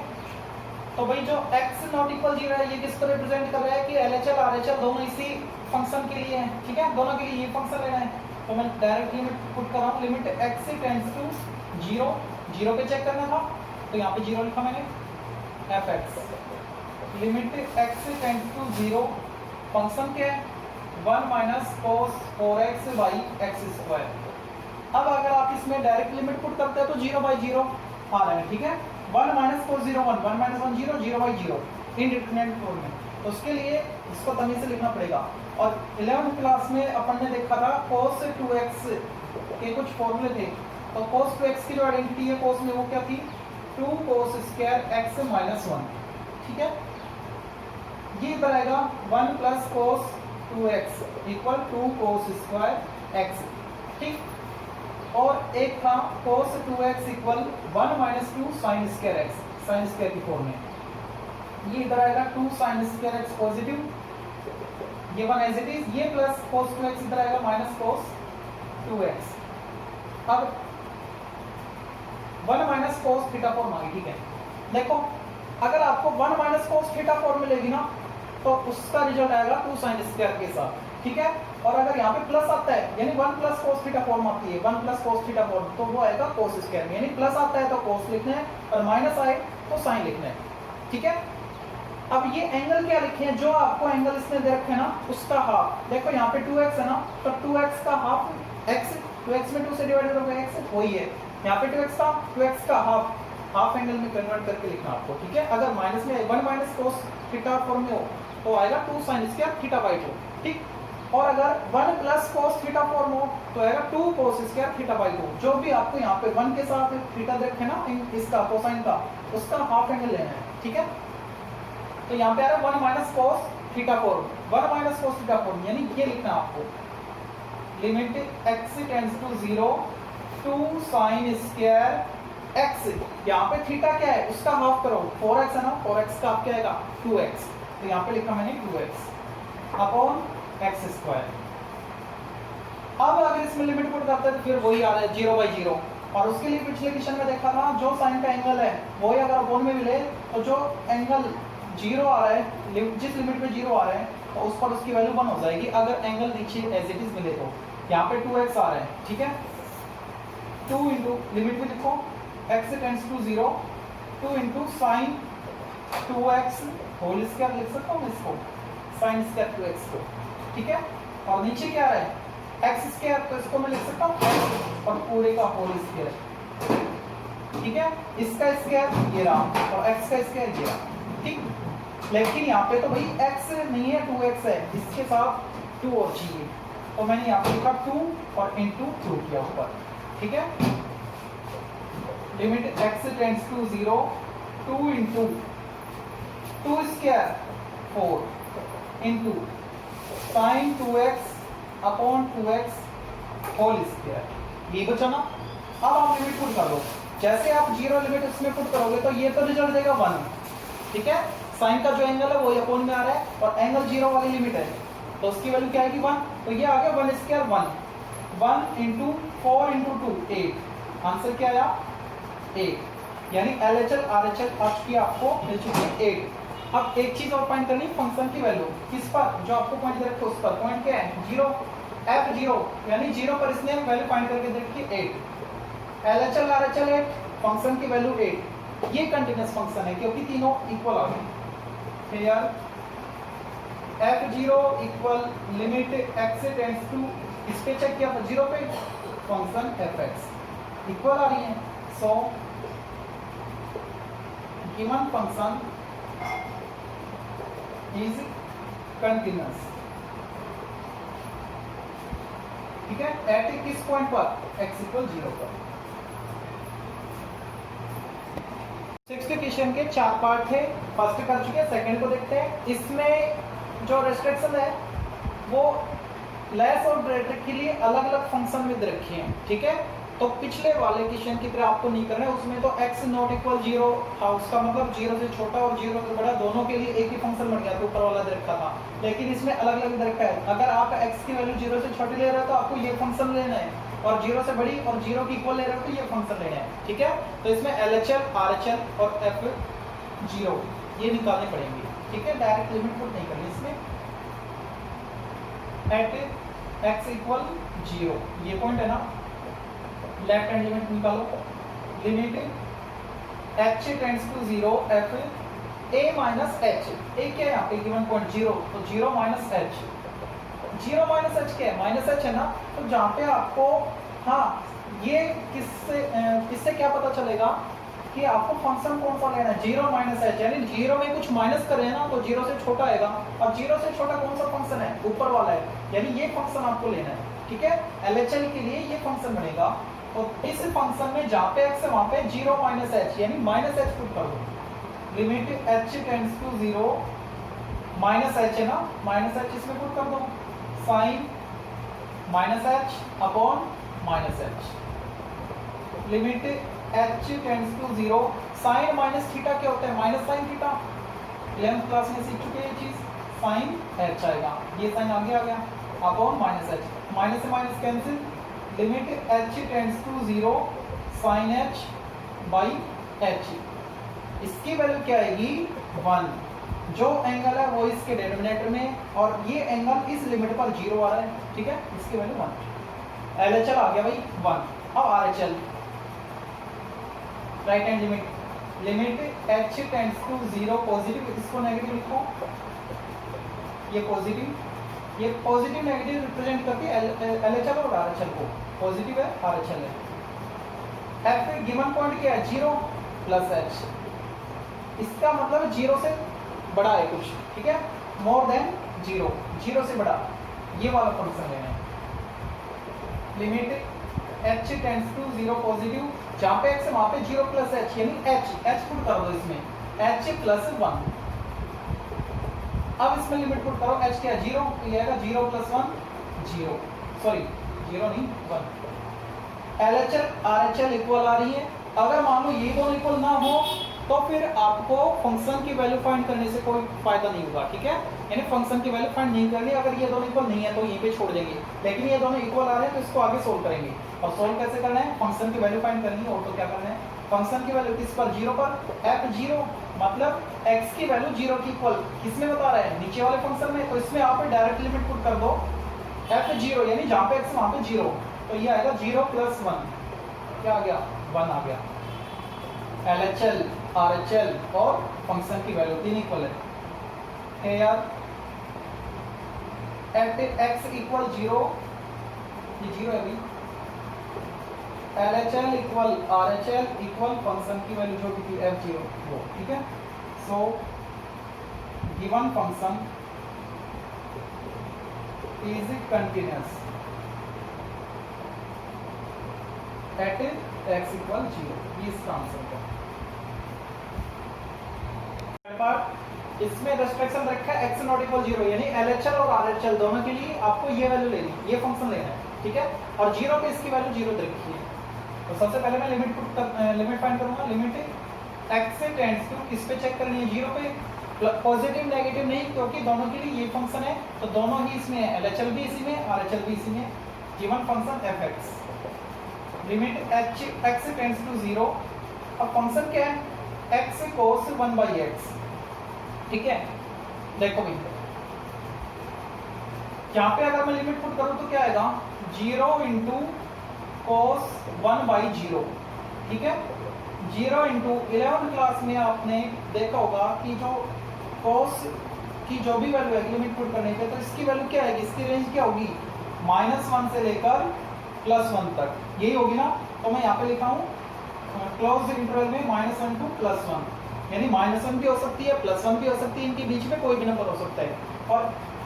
तो भाई जो x नॉट इक्वल 0 है ये किसको रिप्रेजेंट कर रहा है कि LHL RHL दोनों इसी फंक्शन के लिए हैं, ठीक है, दोनों के लिए ये फंक्शन लेना है। तो मैं डायरेक्ट लिमिट पुट कर रहा हूँ, लिमिट x टेंड्स टू 0, 0 पे चेक करना था तो यहाँ पे 0 लिखा मैंने, fx limit x tends to 0, function क्या है 1 minus cos 4x by x square. अब अगर आप इसमें डायरेक्ट लिमिट पुट करते हैं तो 0/0 आ रहा है, ठीक है, 1 minus cos 0 1, 1 minus 1 0, 0/0 indeterminate form में। तो उसके लिए इसको तमीज से लिखना पड़ेगा। और 11th क्लास में अपन ने देखा था cos 2x के कुछ फॉर्मूले थे। तो cos 2x की जो आइडेंटिटी है cos में वो क्या थी, 2 cos स्क्वायर x माइनस 1, ठीक है, ये इधर आएगा 1 plus cos 2x equal 2 cos square x, ठीक। और एक था cos 2x equal 1 minus 2 sine square x, sine square की फॉर्म में, ये इधर आएगा 2 साइन स्क्वायर x पॉजिटिव, ये 1 एज इट इज, ये प्लस cos 2x इधर आएगा माइनस cos 2x। अब 1 माइनस cos थीटा फॉर्म आ गई, ठीक है। देखो अगर आपको 1 माइनस cos थीटा फॉर्म मिलेगी ना तो उसका रिजल्ट आएगा 2 साइन स्क्वायर के साथ, ठीक है। और अगर यहाँ पे प्लस आता है यानी 1 प्लस cos थीटा फॉर्म आती है, 1 प्लस cos थीटा फॉर्म, तो वो आएगा cos स्क्वायर में, यानी प्लस आता है तो cos लिखना है और माइनस आए तो साइन लिखना है, ठीक है। अब ये एंगल क्या लिखे हैं, जो आपको एंगल इसने दे रखे हैं ना उसका हाफ, देखो यहाँ पे 2x है ना, तो 2x का हाफ x, 2x में 2 से डिवाइडेड हो गया x, वही है यहाँ पे 2x का हाफ एंगल में कन्वर्ट करके लिखना आपको, ठीक है। अगर माइनस में 1 माइनस cos थीटा फॉर्म में हो तो आएगा 2 sin स्क्वायर थीटा बाई 2, ठीक। और अगर 1 प्लस cos थीटा फॉर्म हो तो आएगा 2 cos स्क्वायर थीटा बाई 2। जो भी आपको यहाँ पे 1 के साथ थीटा देखे ना इसका कोसाइन का, उसका हाफ एंगल लेना है, ठीक है। तो यहाँ पे आ रहा है 1 minus cos theta form, 1 minus cos theta form, यानी ये लिखना आपको limit x tends to 0 2 sin square x, यहाँ पे थीटा क्या है उसका हाफ करो, 4x है ना, 4x का हाफ क्या आएगा 2x, तो यहाँ पे लिखा मैंने 2x अपॉन x स्क्वायर। अब अगर इसमें लिमिट पुट करते हैं तो फिर वही आ रहा है 0/0, और उसके लिए पिछले क्वेश्चन में देखा था जो साइन का एंगल है वही अगर अपॉन में मिले तो जो एंगल 0 आ रहा है, जिस लिमिट में 0 आ रहा है तो उस पर उसकी वैल्यू 1 हो जाएगी अगर एंगल नीचे एज इट इज मिले तो। यहाँ पे 2x आ रहा है, ठीक है, 2 इंटू लिमिट में लिखो x tends to 0 2 into sine 2x whole square लिख सकता हूँ इसको, साइन स्क्वायर 2x को, ठीक है। और नीचे क्या है x स्क्वायर, तो इसको मैं लिख सकता हूँ x और पूरे का होल स्क्वायर, ठीक है। इसका स्क्वायर ये रहा और x का स्क्वायर ये रहा, ठीक। लेकिन यहाँ पे तो भाई x नहीं है 2x है, इसके साथ 2 और चाहिए, तो मैंने यहाँ पे लिखा 2 और इंटू 2 किया ऊपर, ठीक है। Limit x tends to 0 2 into 2 square 4 into sine 2x upon 2x whole square, ये बचा ना। अब आप लिमिट पुट कर लो, जैसे आप 0 लिमिट उसमें पुट करोगे तो ये तो रिजल्ट देगा 1, ठीक है। साइन का जो एंगल है वो अपॉन में आ रहा है और एंगल 0 वाली लिमिट है तो उसकी वैल्यू क्या आएगी 1, तो ये आ गया 1 स्क्वायर 1 इंटू 4 इंटू 2 8, आंसर क्या आया 8, यानी LHL RHL आ चुकी है आपको मिल चुकी है 8। अब एक चीज और फाइंड करनी, फंक्शन की वैल्यू किस पर, जो आपको पॉइंट दे रखा है उस पर, पॉइंट क्या है 0, f0 यानी 0 पर इसने वैल्यू फाइंड करके दे रखी है 8, LHL RHL 8, फंक्शन की वैल्यू 8, ये कंटीन्यूअस फंक्शन है क्योंकि तीनों इक्वल आ गए। Here f0 equal limit x tends to, इस पे चेक किया था 0 पे, फंक्शन fx इक्वल आ रही है, so given function is continuous, ठीक है, एट किस पॉइंट पर x इक्वल 0 पर। 6th क्वेश्चन के 4 पार्ट थे, फर्स्ट कर चुके हैं, सेकंड को देखते हैं। इसमें जो रेस्ट्रिक्शन है वो लेस और ग्रेटर के लिए अलग अलग फंक्शन में दे रखी है, ठीक है। तो पिछले वाले क्वेश्चन की तरह आपको नहीं करना है, उसमें तो x नॉट इक्वल 0 था, उसका मतलब 0 से छोटा और 0 से बड़ा दोनों के लिए एक ही फंक्शन बन गया, तो ऊपर वाला दे रखा था। लेकिन इसमें अलग अलग दे रखा है, अगर आप x की वैल्यू 0 से छोटी ले रहे हो तो आपको ये फंक्शन लेना है, और 0 से बड़ी और 0 की इक्वल ले रहे हो तो ये फंक्शन लेना है, ठीक है। तो इसमें LHL RHL और F0 ये निकालने पड़ेंगे, ठीक है। डायरेक्ट लिमिट पुट नहीं करनी इसमें। एट x इक्वल 0, ये पॉइंट है ना, लेफ्ट हैंड लिमिट निकालो। Limit h tends to 0 f a minus h, a क्या है यहाँ पे गिवन पॉइंट 0, तो 0 माइनस h, 0 माइनस h क्या है, माइनस h है ना। तो जहाँ पे आपको, हाँ ये किससे क्या पता चलेगा कि आपको फंक्शन कौन सा लेना है, 0 माइनस h, यानी 0 में कुछ माइनस करें ना तो 0 से छोटा आएगा, और 0 से छोटा कौन सा फंक्शन है, ऊपर वाला है, यानी ये फंक्शन आपको लेना है, ठीक है। LHL के लिए ये फंक्शन बनेगा, तो इस फंक्शन में जहाँ पे x है वहाँ पे 0 माइनस h, यानी माइनस h पुट कर दो। Limit h tends to 0 minus h है ना, माइनस h इसमें पुट कर दो, sine minus h upon minus h। Limit h tends to 0, sine minus theta क्या होता है, minus sine theta, 11th class में सीख चुके हैं ये चीज, साइन h आएगा, ये साइन आगे आ गया, अपॉन माइनस h, माइनस से minus cancel. Limit h tends to 0 sine h by h, इसकी वैल्यू क्या आएगी 1, जो एंगल है वो इसके डिनोमिनेटर में, और ये एंगल इस लिमिट पर 0 आ रहा है, ठीक है, इसकी वैल्यू 1। LHL आ गया भाई 1। अब RHL, right hand limit, limit h tends to 0 positive, इसको नेगेटिव लिखो, ये पॉजिटिव नेगेटिव रिप्रेजेंट करके LHL और RHL को, पॉजिटिव है RHL है। f गिवन पॉइंट क्या है 0 प्लस h, इसका मतलब 0 से बड़ा है कुछ, ठीक है, मोर देन 0, 0 से बड़ा, ये वाला फंक्शन लेना है। Limit h tends to 0 positive, जहाँ पे x है वहाँ पे 0 प्लस h, यानी h पुट कर दो इसमें, h प्लस 1। अब इसमें लिमिट पुट करो, h क्या है 0, तो ये आएगा 0 प्लस 1 0, सॉरी 0 नहीं 1। LHL RHL इक्वल आ रही है, अगर मान लो ये दोनों इक्वल ना हो तो फिर आपको फंक्शन की वैल्यू फाइंड करने से कोई फायदा नहीं होगा, ठीक है, यानी फंक्शन की वैल्यू फाइंड नहीं करनी, अगर ये दोनों इक्वल नहीं है तो यहीं पे छोड़ देंगे, लेकिन ये दोनों इक्वल आ रहे हैं तो इसको आगे सोल्व करेंगे। और सोल्व कैसे करना है, फंक्शन की वैल्यू फाइंड करनी है, और तो क्या करना है, फंक्शन की वैल्यू किस पर 0 पर, f0 मतलब x की वैल्यू 0 की इक्वल, किसमें बता रहा है नीचे वाले फंक्शन में, तो इसमें आप डायरेक्ट लिमिट पुट कर दो, f0 यानी जहाँ पे x वहाँ पे 0, तो ये आएगा 0 प्लस 1, क्या आ गया 1 आ गया। LHL RHL और फंक्शन की वैल्यू तीन इक्वल है यार, एट x इक्वल 0, ये 0 है अभी, LHL equal RHL equal function की वैल्यू जो भी थी f0 वो, ठीक है। So given function is continuous at x equal 0, ये इसका आंसर है। इसमें रेस्ट्रिक्शन रखा है x नॉट इक्वल 0, यानी LHL और RHL दोनों के लिए आपको ये वैल्यू लेनी, ये फंक्शन लेना है, ठीक है, और 0 पे इसकी वैल्यू 0 दे रखी है। तो सबसे पहले मैं लिमिट फाइंड करूंगा, लिमिट x से टेंड्स टू किस पे चेक करनी है 0 पे, पॉजिटिव नेगेटिव नहीं, क्योंकि दोनों के लिए ये फंक्शन है, तो दोनों ही इसमें है, LHL भी इसी में, RHL भी इसी में, given function fx। Limit x से टेंड्स टू 0, अब फंक्शन क्या है x cos 1/x, ठीक है। देखो भाई यहाँ पे अगर मैं लिमिट पुट करूं तो क्या आएगा 0 इंटू cos 1/0, ठीक है, 0 इंटू 11th क्लास में आपने देखा होगा कि जो cos की जो भी वैल्यू है लिमिट पुट करने पे, तो इसकी वैल्यू क्या आएगी, इसकी रेंज क्या होगी -1 से लेकर +1 तक, यही होगी ना। तो मैं यहाँ पे लिखा हूँ क्लोज इंटरवल में -1 टू +1, यानी -1 भी हो सकती है +1 भी हो सकती है, इनके बीच में कोई भी नंबर हो सकता है, और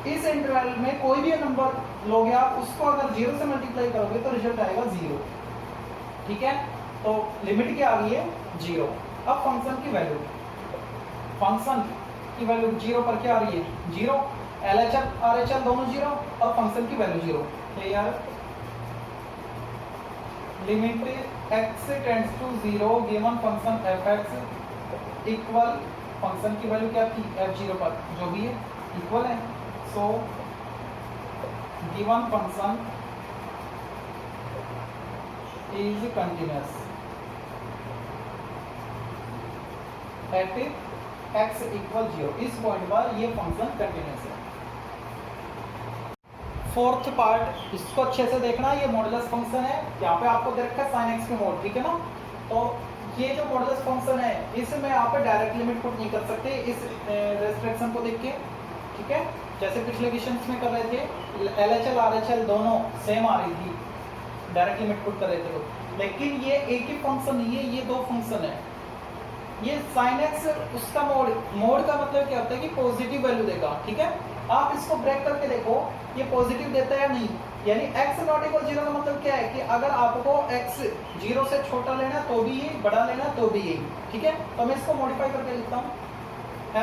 इस इंटरवल में कोई भी नंबर लोगे आप, उसको अगर 0 से मल्टीप्लाई करोगे तो रिजल्ट आएगा 0, ठीक है। तो लिमिट क्या आ गई है 0। अब फंक्शन की वैल्यू, फंक्शन की वैल्यू 0 पर क्या आ रही है 0, LHL RHL दोनों 0 और फंक्शन की वैल्यू 0, तो यार limit x tends to 0 given function fx equal function की वैल्यू क्या थी f0 पर, जो भी है इक्वल है, so given function is continuous at x equal 0, इस पॉइंट पर ये फंक्शन कंटिन्यूस है। फोर्थ पार्ट, इसको अच्छे से देखना, ये मॉडुलस फंक्शन है, यहाँ पे आपको दे रखा है sin x की मोड, ठीक है ना। तो ये जो मॉडुलस फंक्शन है इसमें आप डायरेक्ट लिमिट पुट नहीं कर सकते इस रेस्ट्रिक्शन को देख के, ठीक है। जैसे पिछले क्वेश्चंस में कर रहे थे, LHL RHL दोनों सेम आ रही थी, डायरेक्ट लिमिट पुट कर रहे थे लोग, लेकिन ये एक ही फंक्शन नहीं है, ये दो फंक्शन है। ये sin x उसका मोड का मतलब क्या होता है कि पॉजिटिव वैल्यू देगा, ठीक है। आप इसको ब्रेक करके देखो, ये पॉजिटिव देता है या नहीं, यानी x नॉट इक्वल 0 का मतलब क्या है कि अगर आपको x 0 से छोटा लेना तो भी ये, बड़ा लेना तो भी यही, ठीक है। तो मैं इसको मॉडिफाई करके लिखता हूँ,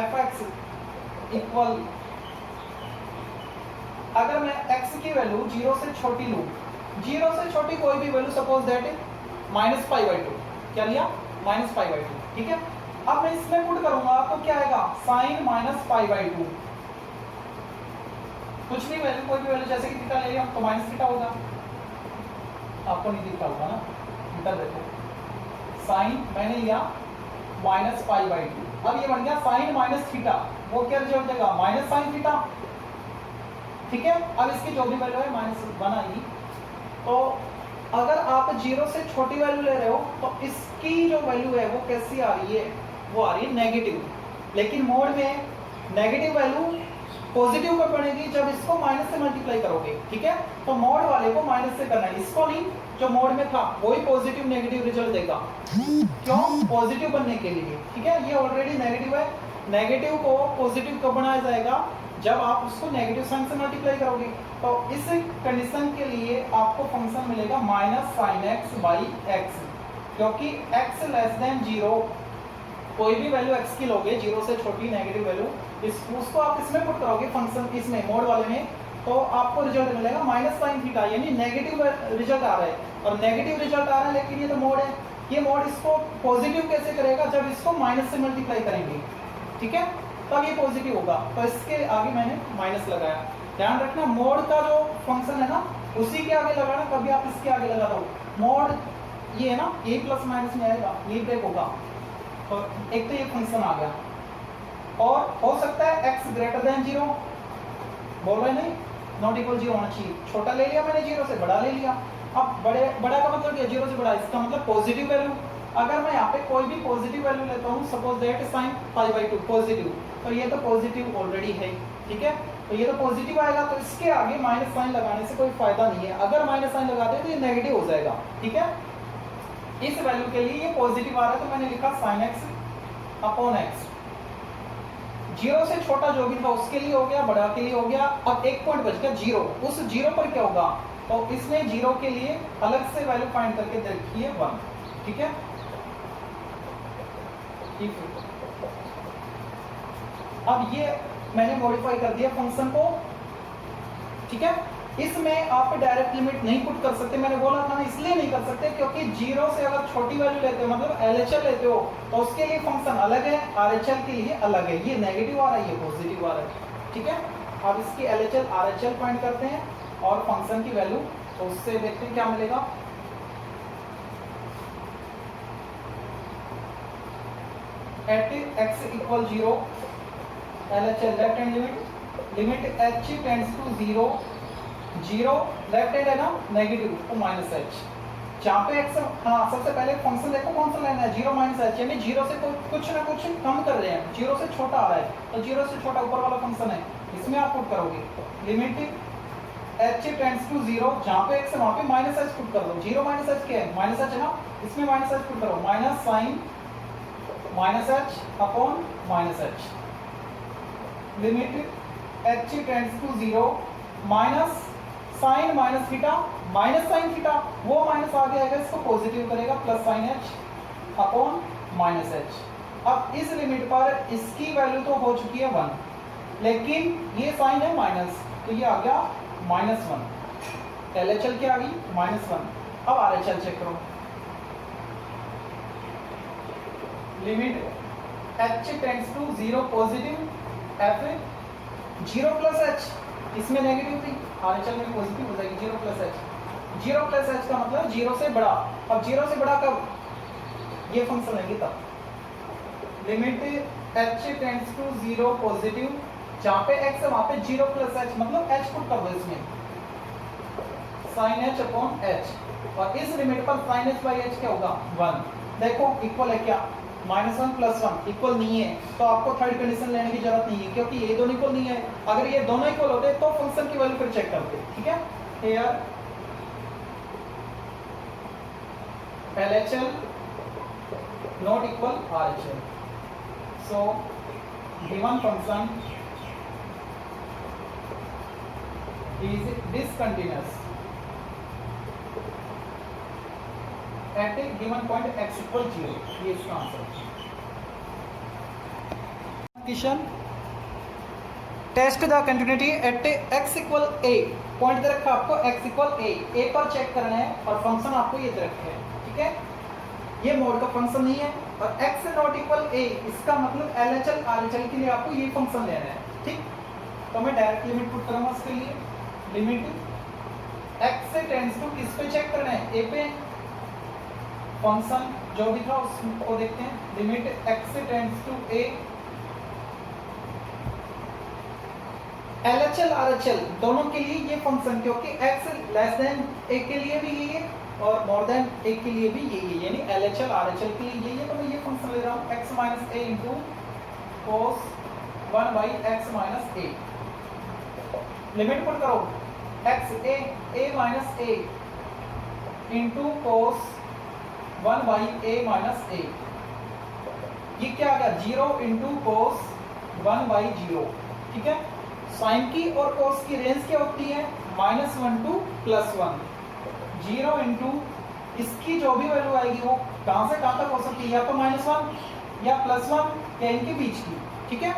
fx इक्वल, अगर मैं x की वैल्यू 0 से छोटी लूँ, 0 से छोटी कोई भी वैल्यू, सपोज दैट -π/2, क्या लिया -π/2, ठीक है। अब मैं इसमें पुट करूंगा तो क्या आएगा, sin -π/2, कुछ भी वैल्यू, कोई भी वैल्यू, जैसे कि थीटा ले लिया तो माइनस थीटा होगा, आपको नहीं दिखता होगा ना, इधर देखो, साइन मैंने लिया -π/2, अब ये बन गया साइन माइनस थीटा, वो क्या रिजल्ट देगा, माइनस साइन थीटा, ठीक है। अब इसकी जो भी वैल्यू है -1 आएगी। तो अगर आप 0 से छोटी वैल्यू ले रहे हो तो इसकी जो वैल्यू है वो कैसी आ रही है, वो आ रही है नेगेटिव, लेकिन मोड में नेगेटिव वैल्यू पॉजिटिव कब बनेगी, जब इसको माइनस से मल्टीप्लाई करोगे, ठीक है। तो मोड वाले को माइनस से करना है, इसको नहीं, जो मोड में था वही पॉजिटिव नेगेटिव रिजल्ट देगा, क्यों, पॉजिटिव बनने के लिए, ठीक है। ये ऑलरेडी नेगेटिव है, नेगेटिव को पॉजिटिव कब बनाया जाएगा, जब आप उसको नेगेटिव साइन से मल्टीप्लाई करोगे। तो इस कंडीशन के लिए आपको फंक्शन मिलेगा -sin x/x, क्योंकि x लेस देन 0, कोई भी वैल्यू x की लोगे 0 से छोटी नेगेटिव वैल्यू, उसको आप इसमें पुट करोगे फंक्शन, इसमें मोड वाले में, तो आपको रिजल्ट मिलेगा -sin थीटा, यानी नेगेटिव रिजल्ट आ रहा है, और नेगेटिव रिजल्ट आ रहा है, लेकिन ये तो मोड है, ये मोड इसको पॉजिटिव कैसे करेगा, जब इसको माइनस से मल्टीप्लाई करेंगे, ठीक है, तब ये पॉजिटिव होगा। तो इसके आगे मैंने माइनस लगाया, ध्यान रखना मोड का जो फंक्शन है ना उसी के आगे लगाना, कभी आप इसके आगे लगा दो, मोड ये है ना, a प्लस माइनस में आएगा, ये ब्रेक होगा, तो एक तो ये फंक्शन आ गया, और हो सकता है x ग्रेटर देन 0, बोल रहे नहीं, नॉट इक्वल 0 होना चाहिए, छोटा ले लिया मैंने, 0 से बड़ा ले लिया। अब बड़ा का मतलब क्या, 0 से बड़ा, इसका मतलब पॉजिटिव वैल्यू। अगर मैं यहाँ पे कोई भी पॉजिटिव वैल्यू लेता हूँ, सपोज दैट sin π/2 पॉजिटिव, तो ये तो पॉजिटिव ऑलरेडी है, ठीक है, तो ये तो पॉजिटिव आएगा, तो इसके आगे माइनस साइन लगाने से कोई फायदा नहीं है, अगर माइनस साइन लगाते हैं तो ये नेगेटिव हो जाएगा, ठीक है। इस वैल्यू के लिए ये पॉजिटिव आ रहा है, तो मैंने लिखा sin x/x, 0 से छोटा जो भी था उसके लिए हो गया, बड़ा के लिए हो गया। अब एक पॉइंट बच गया 0, उस 0 पर क्या होगा, तो इसमें 0 के लिए अलग से वैल्यू फाइंड करके देखिए 1, ठीक है। अब ये मैंने मॉडिफाई कर दिया फंक्शन को, ठीक है। इसमें आप डायरेक्ट लिमिट नहीं पुट कर सकते, मैंने बोला था ना, इसलिए नहीं कर सकते क्योंकि 0 से अगर छोटी वैल्यू लेते हो, मतलब LHL लेते हो, तो उसके लिए फंक्शन अलग है, RHL के लिए अलग है, ये नेगेटिव आ रहा है, ये पॉजिटिव आ रहा है, ठीक है। अब इसकी LHL RHL फाइंड करते हैं और फंक्शन की वैल्यू, तो उससे देखते हैं क्या मिलेगा। At x equal 0, LHL left hand limit h tends to 0, 0 left hand है ना, नेगेटिव तो -h, जहाँ पे x, हाँ सबसे पहले फंक्शन देखो कौन सा लेना है, 0 -h, यानी 0 से कुछ ना कुछ कम कर रहे हैं, 0 से छोटा आ रहा है, तो 0 से छोटा ऊपर वाला फंक्शन है, इसमें आप पुट करोगे लिमिट h टेंड्स टू 0, जहाँ पे x है वहाँ पे -h पुट कर दो, 0 -h क्या है, -h है ना, इसमें -h पुट करो, -sin -h/-h, limit h tends to 0, -sin -θ, वो माइनस आगे आएगा, इसको पॉजिटिव करेगा, +sin h/-h। अब इस लिमिट पर इसकी वैल्यू तो हो चुकी है 1, लेकिन ये साइन है माइनस, तो ये आ गया -1, LHL क्या आ गई -1। अब RHL चेक करो, limit h tends to 0 positive, f 0 + h, इसमें नेगेटिव थी, RHL में पॉजिटिव हो जाएगी, 0 + h, 0 + h का मतलब 0 से बड़ा। अब 0 से बड़ा कब, ये फंक्शन है तब, limit h tends to 0 positive, जहां पे x है वहां पे 0 प्लस h, मतलब h पुट कर दो इसमें sin h अपॉन h, और इस लिमिट पर sin h बाई h क्या होगा 1। देखो इक्वल है क्या, -1 + 1 इक्वल नहीं है, तो आपको थर्ड कंडीशन लेने की जरूरत नहीं है क्योंकि ये दोनों इक्वल नहीं है। अगर ये दोनों इक्वल होते तो फंक्शन की वैल्यू फिर चेक करते, ठीक है। Here LHL not equal RHL, so given function is discontinuous at a given point x equal 0, ये इसका आंसर है। Question test the continuity at x equal a, point दे रखा आपको x इक्वल a पर चेक करना है और फंक्शन आपको ये दे रखा है, ठीक है। ये मोड का फंक्शन नहीं है, और x नॉट इक्वल a, इसका मतलब LHL RHL के लिए आपको ये फंक्शन लेना है, ठीक। तो मैं डायरेक्ट लिमिट पुट करूंगा इसके लिए, लिमिट x से टेंड्स टू किस पे चेक करना है, a पे, फंक्शन जो भी था उसको देखते हैं। लिमिट x से tends to a, LHL RHL दोनों के लिए ये फंक्शन, क्योंकि x लेस देन a के लिए भी ये है और मोर देन a के लिए भी ये है, यानी LHL RHL के लिए ये है, तो मैं ये फंक्शन ले रहा हूँ x minus a into cos 1 by x minus a। Limit put करो x a minus a into cos 1 by a minus a, ये क्या आ गया 0 इंटू cos 1 बाई 0, ठीक है। साइन की और cos की रेंज क्या होती है -1 टू +1, 0 इंटू इसकी जो भी वैल्यू आएगी वो कहां से कहां तक हो सकती है, या तो -1 या +1 या इनके बीच की, ठीक है।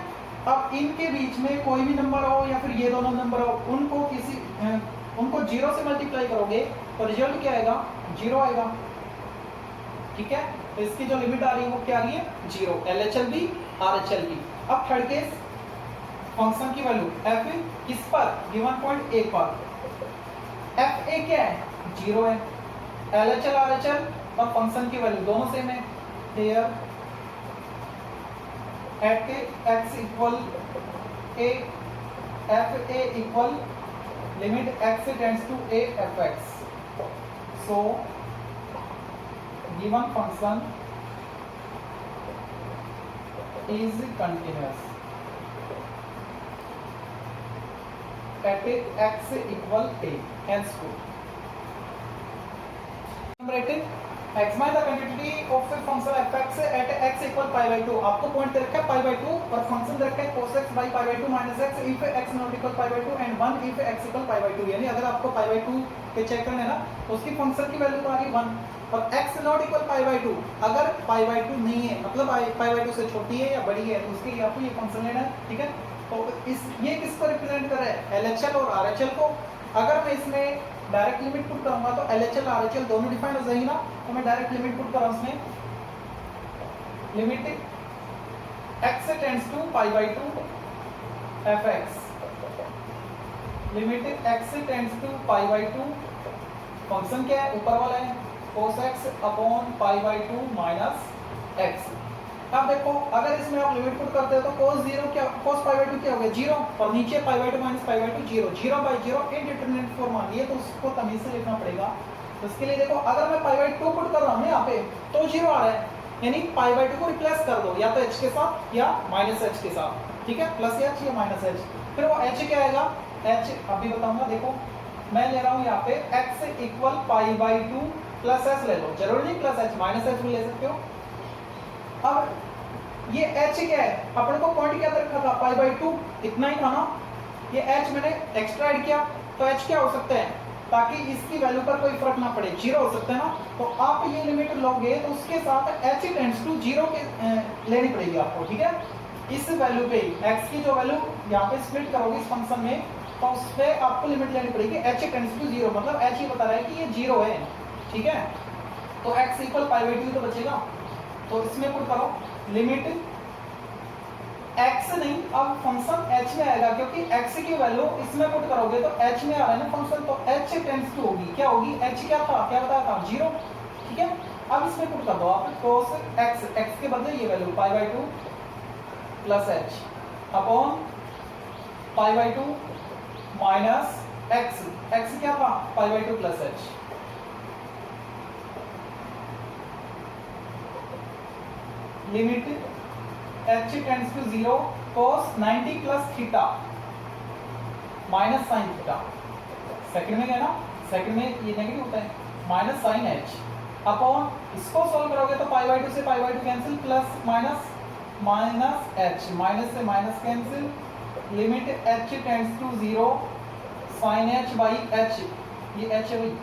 अब इनके बीच में कोई भी नंबर हो या फिर ये दोनों नंबर हो, उनको 0 से मल्टीप्लाई करोगे तो रिजल्ट क्या आएगा 0 आएगा, ठीक है। तो इसकी जो लिमिट आ रही है वो क्या आ रही है 0, LHL भी RHL भी। अब थर्ड केस, फंक्शन की वैल्यू f किस पर, गिवन पॉइंट a पर, f a क्या है 0 है, LHL RHL और फंक्शन की वैल्यू दोनों सेम है। Here at x equal a, f a equal limit x tends to a f(x), so given function is continuous at x equal a, hence good. Number 18, examine the continuity of the function f(x) at x equal π/2। आपको पॉइंट दे रखा है π/2 और फंक्शन दे रखा है cos x by π/2 minus x if x not equal π/2 and 1 if x equal π/2, यानी अगर आपको π/2 पे चेक करना है ना तो उसकी फंक्शन की वैल्यू तो आ रही 1, और x not equal π/2, अगर π/2 नहीं है मतलब π/2 से छोटी है या बड़ी है तो उसके लिए आपको ये फंक्शन लेना है, ठीक है। तो ये किसको रिप्रेजेंट कर रहा है LHL और RHL को। अगर मैं इसमें डायरेक्ट लिमिट पुट करूंगा तो LHL RHL दोनों डिफाइन हो जाएगी ना, तो मैं डायरेक्ट लिमिट पुट कर रहा हूं उसमें, limit x tends to π/2 f(x), limit x tends to π/2, function क्या है ऊपर वाला है cos x upon π/2 minus x। अब देखो अगर इसमें आप लिमिट पुट करते हो तो cos π/2 क्या हो गया 0, और नीचे π/2 माइनस π/2 0, 0/0 इंडिटरमिनेट फॉर्म आ रही है तो उसको तमीज से लिखना पड़ेगा। तो इसके लिए देखो अगर मैं π/2 पुट कर रहा हूं यहाँ पे तो 0 आ रहा है, यानी π/2 को रिप्लेस कर दो या तो h के साथ या -h के साथ, ठीक है, +h या -h। फिर वो h क्या आएगा, h अभी बताऊंगा। देखो मैं ले रहा हूँ यहाँ पे x इक्वल π/2 प्लस h ले लो, जरूरी नहीं प्लस h, -h भी ले सकते हो। अब ये h क्या है, अपन को पॉइंट क्या रखा था π/2, इतना ही था ना, ये h मैंने एक्स्ट्रा ऐड किया तो h क्या हो सकता है, ताकि इसकी वैल्यू पर कोई फर्क ना पड़े 0 हो सकता है ना। तो आप ये लिमिट लोगे तो उसके साथ h टेंड्स टू 0 के लेनी पड़ेगी आपको, ठीक है। इस वैल्यू पे x की जो वैल्यू यहाँ पे स्प्लिट करोगे इस फंक्शन में तो उस पे आपको लिमिट लेनी पड़ेगी h टेंड्स टू 0, मतलब h ही बता रहा है कि ये 0 है, ठीक है। तो x इक्वल π/2 तो बचेगा, तो इसमें पुट करो लिमिट x नहीं, अब फंक्शन h में आएगा क्योंकि x की वैल्यू इसमें पुट करोगे तो h में आ रहा है ना फंक्शन, तो h टेंड्स टू होगी, क्या होगी h क्या था, क्या बताया था 0, ठीक है। अब इसमें पुट कर दो आप cos x, x के बदले ये value π/2 plus h upon pi by two minus x, x क्या था pi by two plus h, limit h tends to 0 cos 90 plus theta minus sine theta, second में क्या ना, सेकंड में ये नेगेटिव होता है, माइनस साइन एच अपॉन, इसको सोल्व करोगे तो पाई बाई टू से pi by two cancel, plus minus minus h, minus से minus cancel, limit h tends to 0 sine h by h, ये एच है भाई।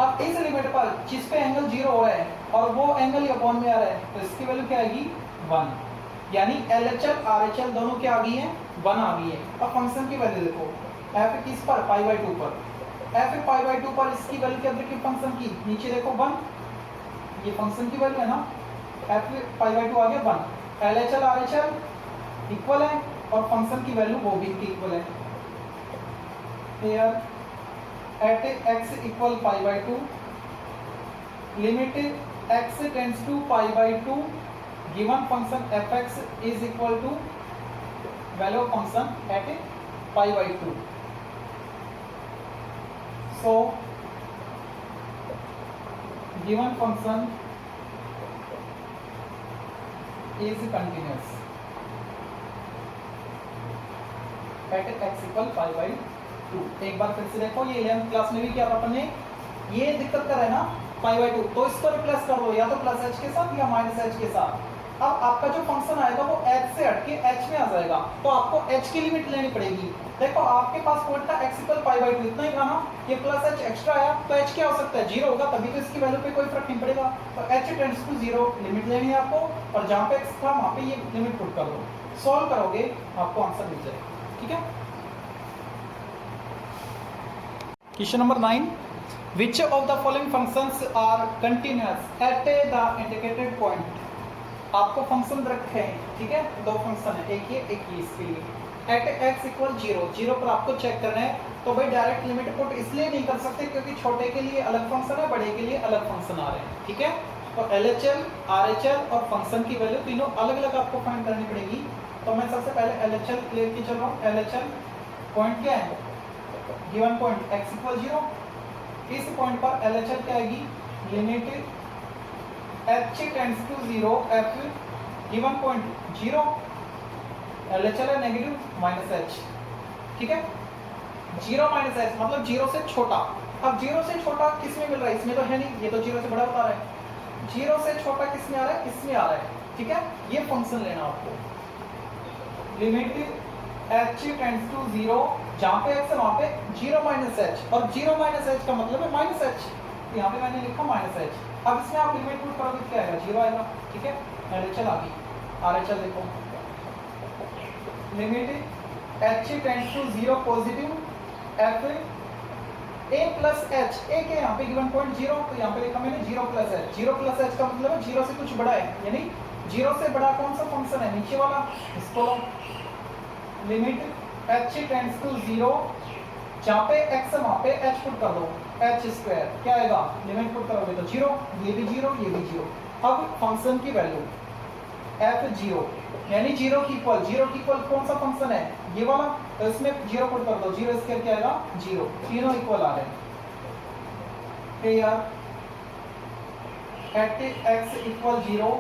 अब इस लिमिट पर जिस पे एंगल 0 हो रहा है और वो एंगल अपॉन में आ रहा है तो इसकी वैल्यू क्या आएगी 1, यानी LHL RHL दोनों क्या आ गई है 1 आ गई है। अब फंक्शन की वैल्यू देखो, f किस पर पाई बाई 2 पर, f पाई बाई 2 पर इसकी वैल्यू क्या देखिए फंक्शन की, नीचे देखो 1, ये फंक्शन की वैल्यू है ना, f पाई बाई 2 आ गया 1, LHL RHL इक्वल है और फंक्शन की वैल्यू वो भी इक्वल है। Here at x equal pi by 2, limit x tends to pi by 2, given function fx is equal to value of function at pi by 2. So given function is continuous at x equal pi by 2। एक बार फिर से देखो, ये 11th क्लास में भी क्या था अपन ने, ये दिक्कत कर रहा है ना पाई बाई 2, तो इसको रिप्लेस कर दो या तो प्लस एच के साथ या माइनस एच के साथ। अब आपका जो फंक्शन आएगा वो एच से हटके एच में आ जाएगा, तो आपको एच की लिमिट लेनी पड़ेगी। देखो आपके पास पॉइंट था एक्स इक्वल पाई बाई 2, इतना ही था ना, ये प्लस एच एक्स्ट्रा आया तो एच क्या हो सकता है 0 होगा, तभी तो इसकी वैल्यू पे कोई फर्क नहीं पड़ेगा। तो एच टेंड्स टू 0 लिमिट लेनी है आपको, और जहाँ पे एक्स था वहाँ पे ये लिमिट पुट कर दो, सॉल्व करोगे आपको आंसर मिल जाएगा। ठीक है, question number 9, which of the following functions are continuous at the indicated point। आपको फंक्शन रखे हैं, ठीक है, दो फंक्शन है, एक ये एक ये, इसके लिए एट x इक्वल 0, 0 पर आपको चेक करना है। तो भाई डायरेक्ट लिमिट पुट इसलिए नहीं कर सकते क्योंकि छोटे के लिए अलग फंक्शन है, बड़े के लिए अलग फंक्शन आ रहे हैं। ठीक है, तो LHL RHL और फंक्शन की वैल्यू तीनों अलग अलग आपको फाइंड करनी पड़ेगी। तो मैं सबसे पहले LHL लेके चल रहा हूँ। LHL पॉइंट क्या है, गिवन पॉइंट x इक्वल 0, इस पॉइंट पर LHL क्या आएगी, limit h tends to 0 f, given point 0, LHL है नेगेटिव माइनस h। ठीक है, 0 माइनस h मतलब 0 से छोटा। अब 0 से छोटा किस में मिल रहा है, इसमें तो है नहीं, ये तो 0 से बड़ा बता रहा है। 0 से छोटा किस में आ रहा है, इसमें आ रहा है। ठीक है, ये फंक्शन लेना आपको, लिमिट h टेंड्स टू 0, जहाँ पे x है वहाँ पे 0 माइनस h, और 0 माइनस h का मतलब है माइनस h, यहाँ पे मैंने लिखा माइनस h। अब इसमें आप लिमिट पुट करोगे क्या आएगा, 0 आएगा। ठीक है, LHL आ गई, RHL देखो, limit h tends to 0 positive f a plus h, a के यहाँ पे गिवन पॉइंट 0, तो यहाँ पे लिखा मैंने 0 प्लस h। 0 प्लस h का मतलब है 0 से कुछ बड़ा है, यानी 0 से बड़ा कौन सा फंक्शन है, नीचे वाला, इसको लिमिट h टेंड्स टू 0, जहाँ पे x है वहाँ पे h पुट कर दो, h स्क्वायर क्या आएगा, लिमिट पुट करोगे तो 0, ये भी 0, ये भी 0। अब फंक्शन की वैल्यू f 0, यानी 0 की इक्वल, 0 की इक्वल कौन सा फंक्शन है, ये वाला, तो इसमें 0 पुट कर दो, 0 स्क्वायर क्या आएगा 0, तीनों इक्वल आ रहे हैं। यार at x equal 0,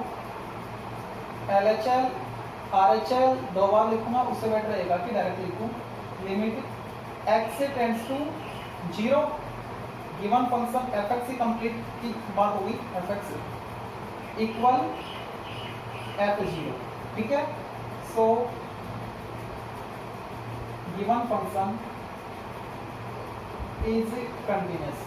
LHL RHL दो बार लिखूंगा, उससे बेटर रहेगा कि डायरेक्ट लिखूं, limit x tends to 0, given function fx की कंप्लीट की बात होगी, fx इक्वल f0। ठीक है, so given function is continuous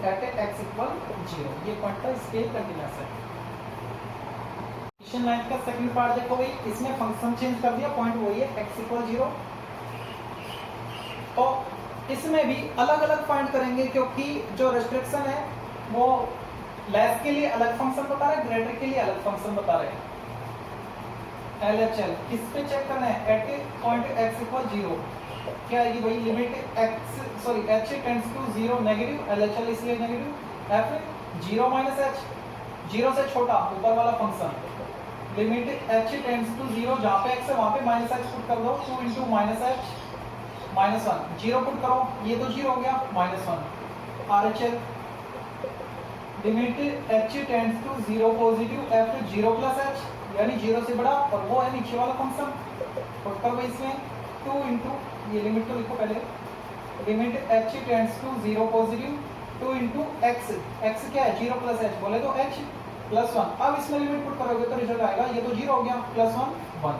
at x equal 0, ये पॉइंट का स्केल कंटिन्यूअस है। क्वेश्चन 9 का सेकंड पार्ट देखो भाई, इसमें फंक्शन चेंज कर दिया, पॉइंट वही है x इक्वल 0। तो इसमें भी अलग अलग फाइंड करेंगे क्योंकि जो रेस्ट्रिक्शन है वो लेस के लिए अलग फंक्शन बता रहे हैं, ग्रेटर के लिए अलग फंक्शन बता रहे हैं। LHL किस पे चेक करना है, एट पॉइंट x इक्वल 0 क्या आएगी भाई, limit h tends to 0 negative, LHL इसलिए नेगेटिव, f 0 माइनस h, 0 से छोटा ऊपर वाला function, limit h tends to 0, जहाँ पे x है वहाँ पे माइनस h पुट कर दो, 2 into minus h minus 1, 0 put करो, ये तो 0 हो गया, minus 1 RHL। Limit h tends to 0 positive f 0 plus h, यानी 0 से बड़ा, और वो है नीचे वाला फंक्शन, पुट करो इसमें 2 इंटू, ये लिमिट तो लिखो पहले, limit h tends to 0 positive 2 into x, x क्या है 0 प्लस h, बोले तो h प्लस 1। अब इसमें लिमिट पुट करोगे तो रिजल्ट आएगा, ये तो 0 हो गया, प्लस 1 1।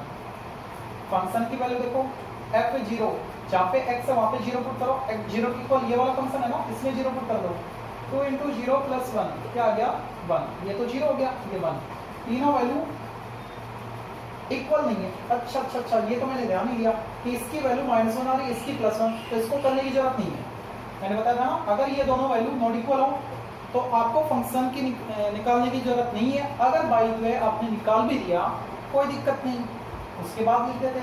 फंक्शन की वैल्यू देखो f 0, जहाँ पे x है वहाँ पे 0 पुट करो, x 0 की इक्वल ये वाला फंक्शन है ना, इसमें 0 पुट कर दो, 2 इंटू 0 प्लस 1 क्या आ गया 1, ये तो 0 हो गया, ये 1, तीनों वैल्यू इक्वल नहीं है। अच्छा अच्छा अच्छा, ये तो मैंने ध्यान नहीं दिया कि इसकी वैल्यू -1 आ रही है, इसकी +1, तो इसको करने की जरूरत नहीं है। मैंने बताया था ना, अगर ये दोनों वैल्यू नॉट इक्वल हो तो आपको फंक्शन की निकालने की जरूरत नहीं है। अगर बाई द वे आपने निकाल भी दिया कोई दिक्कत नहीं, उसके बाद लिख देते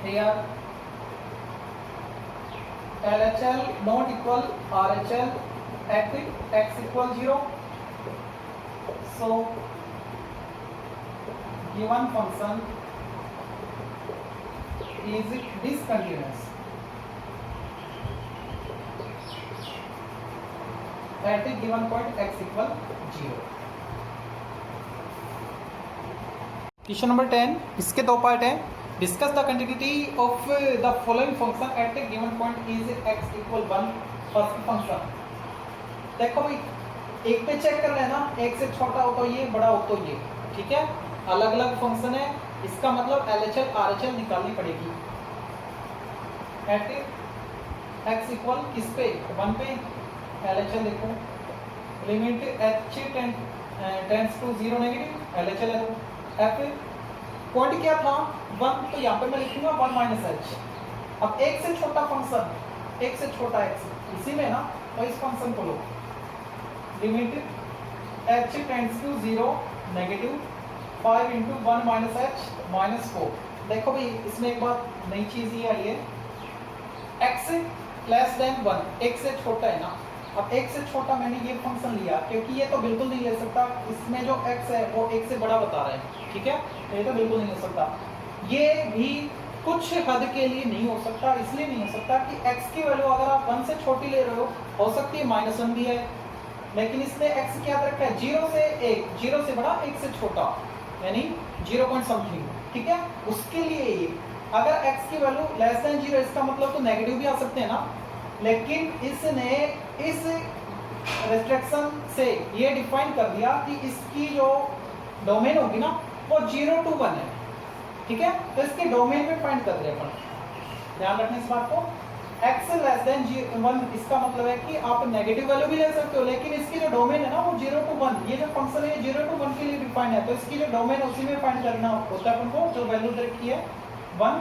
here LHL not equal RHL at x equal 0, so given function is discontinuous at a given point x equal 0। Question number 10, इसके दो पार्ट हैं। Discuss the continuity of the following function at A given point is x equal 1। First function देखो भाई, एक पे चेक कर लेना, एक से छोटा हो तो ये, बड़ा हो तो ये, ठीक है, अलग अलग फंक्शन है, इसका मतलब LHL RHL निकालनी पड़ेगी। एट x इक्वल किस पे 1 पे, LHL देखो, limit h tends to 0 negative, LHL है तो f पॉइंट क्या था 1, तो यहाँ पे मैं लिखूंगा 1 माइनस h। अब एक से छोटा फंक्शन, एक से छोटा x इसी में ना, तो इस फंक्शन को लो, limit h tends to 0 negative 5 into 1 minus h minus 4। देखो भाई इसमें एक बात नई चीज ये आई है, x लेस देन 1, एक से छोटा है ना। अब एक से छोटा मैंने ये फंक्शन लिया क्योंकि ये तो बिल्कुल नहीं ले सकता, इसमें जो x है वो एक से बड़ा बता रहा है, ठीक है, तो ये तो बिल्कुल नहीं हो सकता। ये भी कुछ हद के लिए नहीं हो सकता, इसलिए नहीं हो सकता कि x की वैल्यू अगर आप 1 से छोटी ले रहे हो सकती है -1 भी है, लेकिन इसने x क्या रखा है 0 से 1, 0 से बड़ा 1 से छोटा, यानी 0 पॉइंट समथिंग, ठीक है, उसके लिए ये। अगर x की वैल्यू लेस देन 0, इसका मतलब तो नेगेटिव भी आ सकते हैं ना, लेकिन इसने इस रेस्ट्रिक्शन से ये डिफाइन कर दिया कि इसकी जो डोमेन होगी ना वो 0 to 1 है, ठीक है, तो इसके डोमेन में फाइंड कर दिया अपन। ध्यान रखना इस बात को, x लेस देन 1 इसका मतलब है कि आप नेगेटिव वैल्यू भी ले सकते हो, लेकिन इसकी जो डोमेन है ना वो 0 to 1, ये जो फंक्शन है 0 to 1 के लिए डिफाइन है, तो इसकी जो डोमेन है उसी में फाइंड करना होता है अपन को। जो वैल्यू रखी है 1,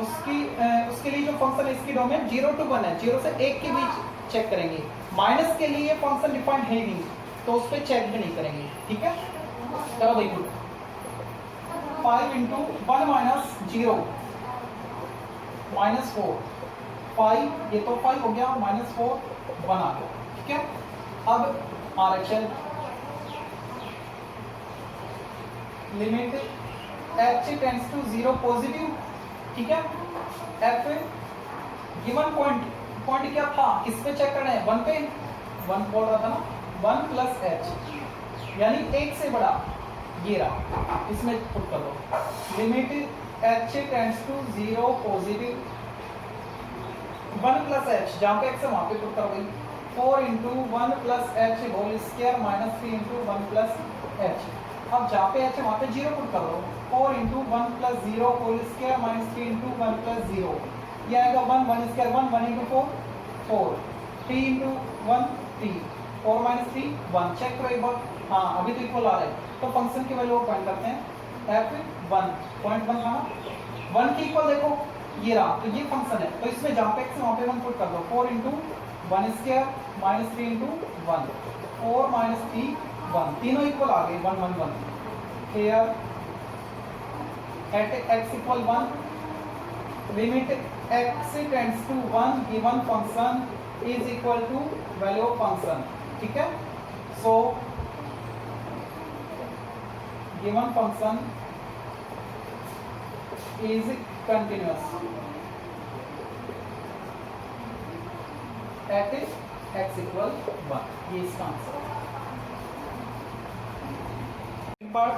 उसके लिए जो फंक्शन है इसकी डोमेन 0 to 1 है, 0 से 1 के बीच चेक करेंगे। माइनस के लिए फंक्शन डिफाइन है ही नहीं, तो उस पर चेक भी नहीं करेंगे, ठीक है। चलो भाई गुड, 5 इंटू 1 माइनस 0 माइनस 4, 5 ये तो 5 हो गया, माइनस 4 1 आ गया, ठीक है। अब RHL limit h tends to 0 positive, ठीक है, f गिवन पॉइंट क्या था, किस पे चेक करना है 1 पे, 1 बोल रहा था ना, 1 प्लस h यानी 1 से बड़ा, ये रहा, इसमें पुट कर दो, limit h tends to 0 positive 1 plus h, जहाँ पे x है वहाँ पे पुट कर गई, 4 into 1 plus h whole square minus 3 into 1 plus h। अब जहाँ पे h है वहाँ पे 0 पुट कर दो, 4 into 1 plus 0 whole square minus 3 into 1 plus 0, ये आएगा 1 1 square 1 1 into 4 4, 3 into 1 3, 4 minus 3 1, check करो एक बार, हाँ अभी तो इक्वल आ रहा है, तो फंक्शन की वैल्यू पॉइंट करते हैं f1 पॉइंट 1 था ना, 1 की इक्वल देखो ये रहा, तो ये फंक्शन है, तो इसमें जहाँ पे x है वहाँ पे 1 पुट कर दो, 4 into 1 square minus 3 into 1, 4 minus 3 1, तीनों इक्वल आ गए 1 1 1। Here at x equal 1, limit x tends to 1 given function is equal to value of function, ठीक है। सो given function is continuous at x equal 1, ये इसका आंसर। पार्ट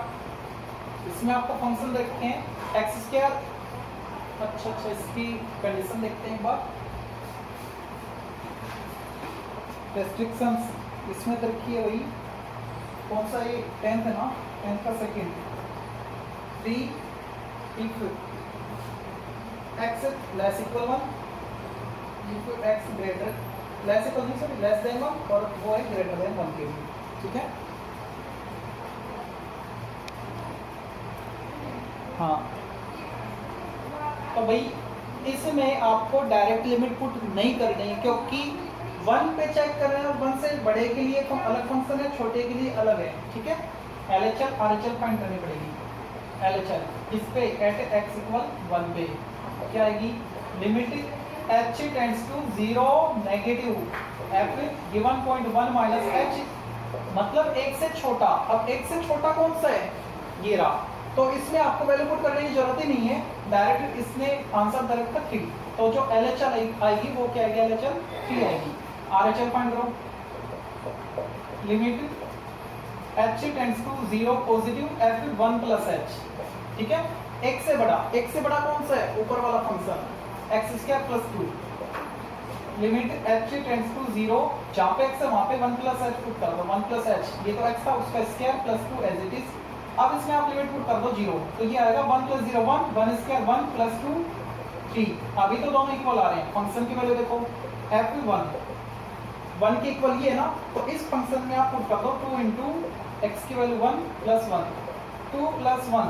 इसमें आपको फंक्शन रखे हैं एक्स स्क्वायर। अच्छा, इसकी कंडीशन देखते हैं एक बार। रेस्ट्रिक्शंस इसमें तो रखी है वही, कौन सा ये 10th है ना, 10th का second. 3 if x less equal 1, if x greater less equal नहीं सॉरी लेस देन 1 और वो है ग्रेटर देन 1 के लिए, ठीक है। हाँ, तो भाई इसमें आपको डायरेक्ट लिमिट पुट नहीं करनी है, क्योंकि 1 पे चेक कर रहे हैं और 1 से बड़े के लिए अलग फंक्शन है, छोटे के लिए अलग है, ठीक है। LHL RHL फाइंड करनी पड़ेगी। LHL इस पे एट x इक्वल 1 पे क्या आएगी, limit h tends to 0 negative f given point 1 minus h, मतलब 1 से छोटा। अब 1 से छोटा कौन सा है, ये रहा। तो इसमें आपको वैल्यू पुट करने की जरूरत ही नहीं है, डायरेक्ट इसने आंसर दे रखा 3। तो जो LHL आएगी वो क्या आएगी, LHL 3 आएगी। RHL फाइंड करो, limit h tends to 0 positive f 1 plus h, ठीक है। 1 से बड़ा कौन सा है, ऊपर वाला function x square plus 2, limit h tends to 0, जहाँ पे x है वहाँ पे 1 प्लस h पुट कर दो, 1 प्लस h, ये तो x था उसका square plus 2 as it is. अब इसमें आप लिमिट पुट कर दो 0, तो ये आएगा 1 प्लस 0 1, 1 स्क्वायर 1 प्लस 2 3। अभी तो दोनों इक्वल आ रहे हैं, फंक्शन की वैल्यू देखो f 1 के इक्वल ये है ना, तो इस फंक्शन में आप पुट कर दो 2 इंटू एक्स की value 1 plus 1, 2 plus 1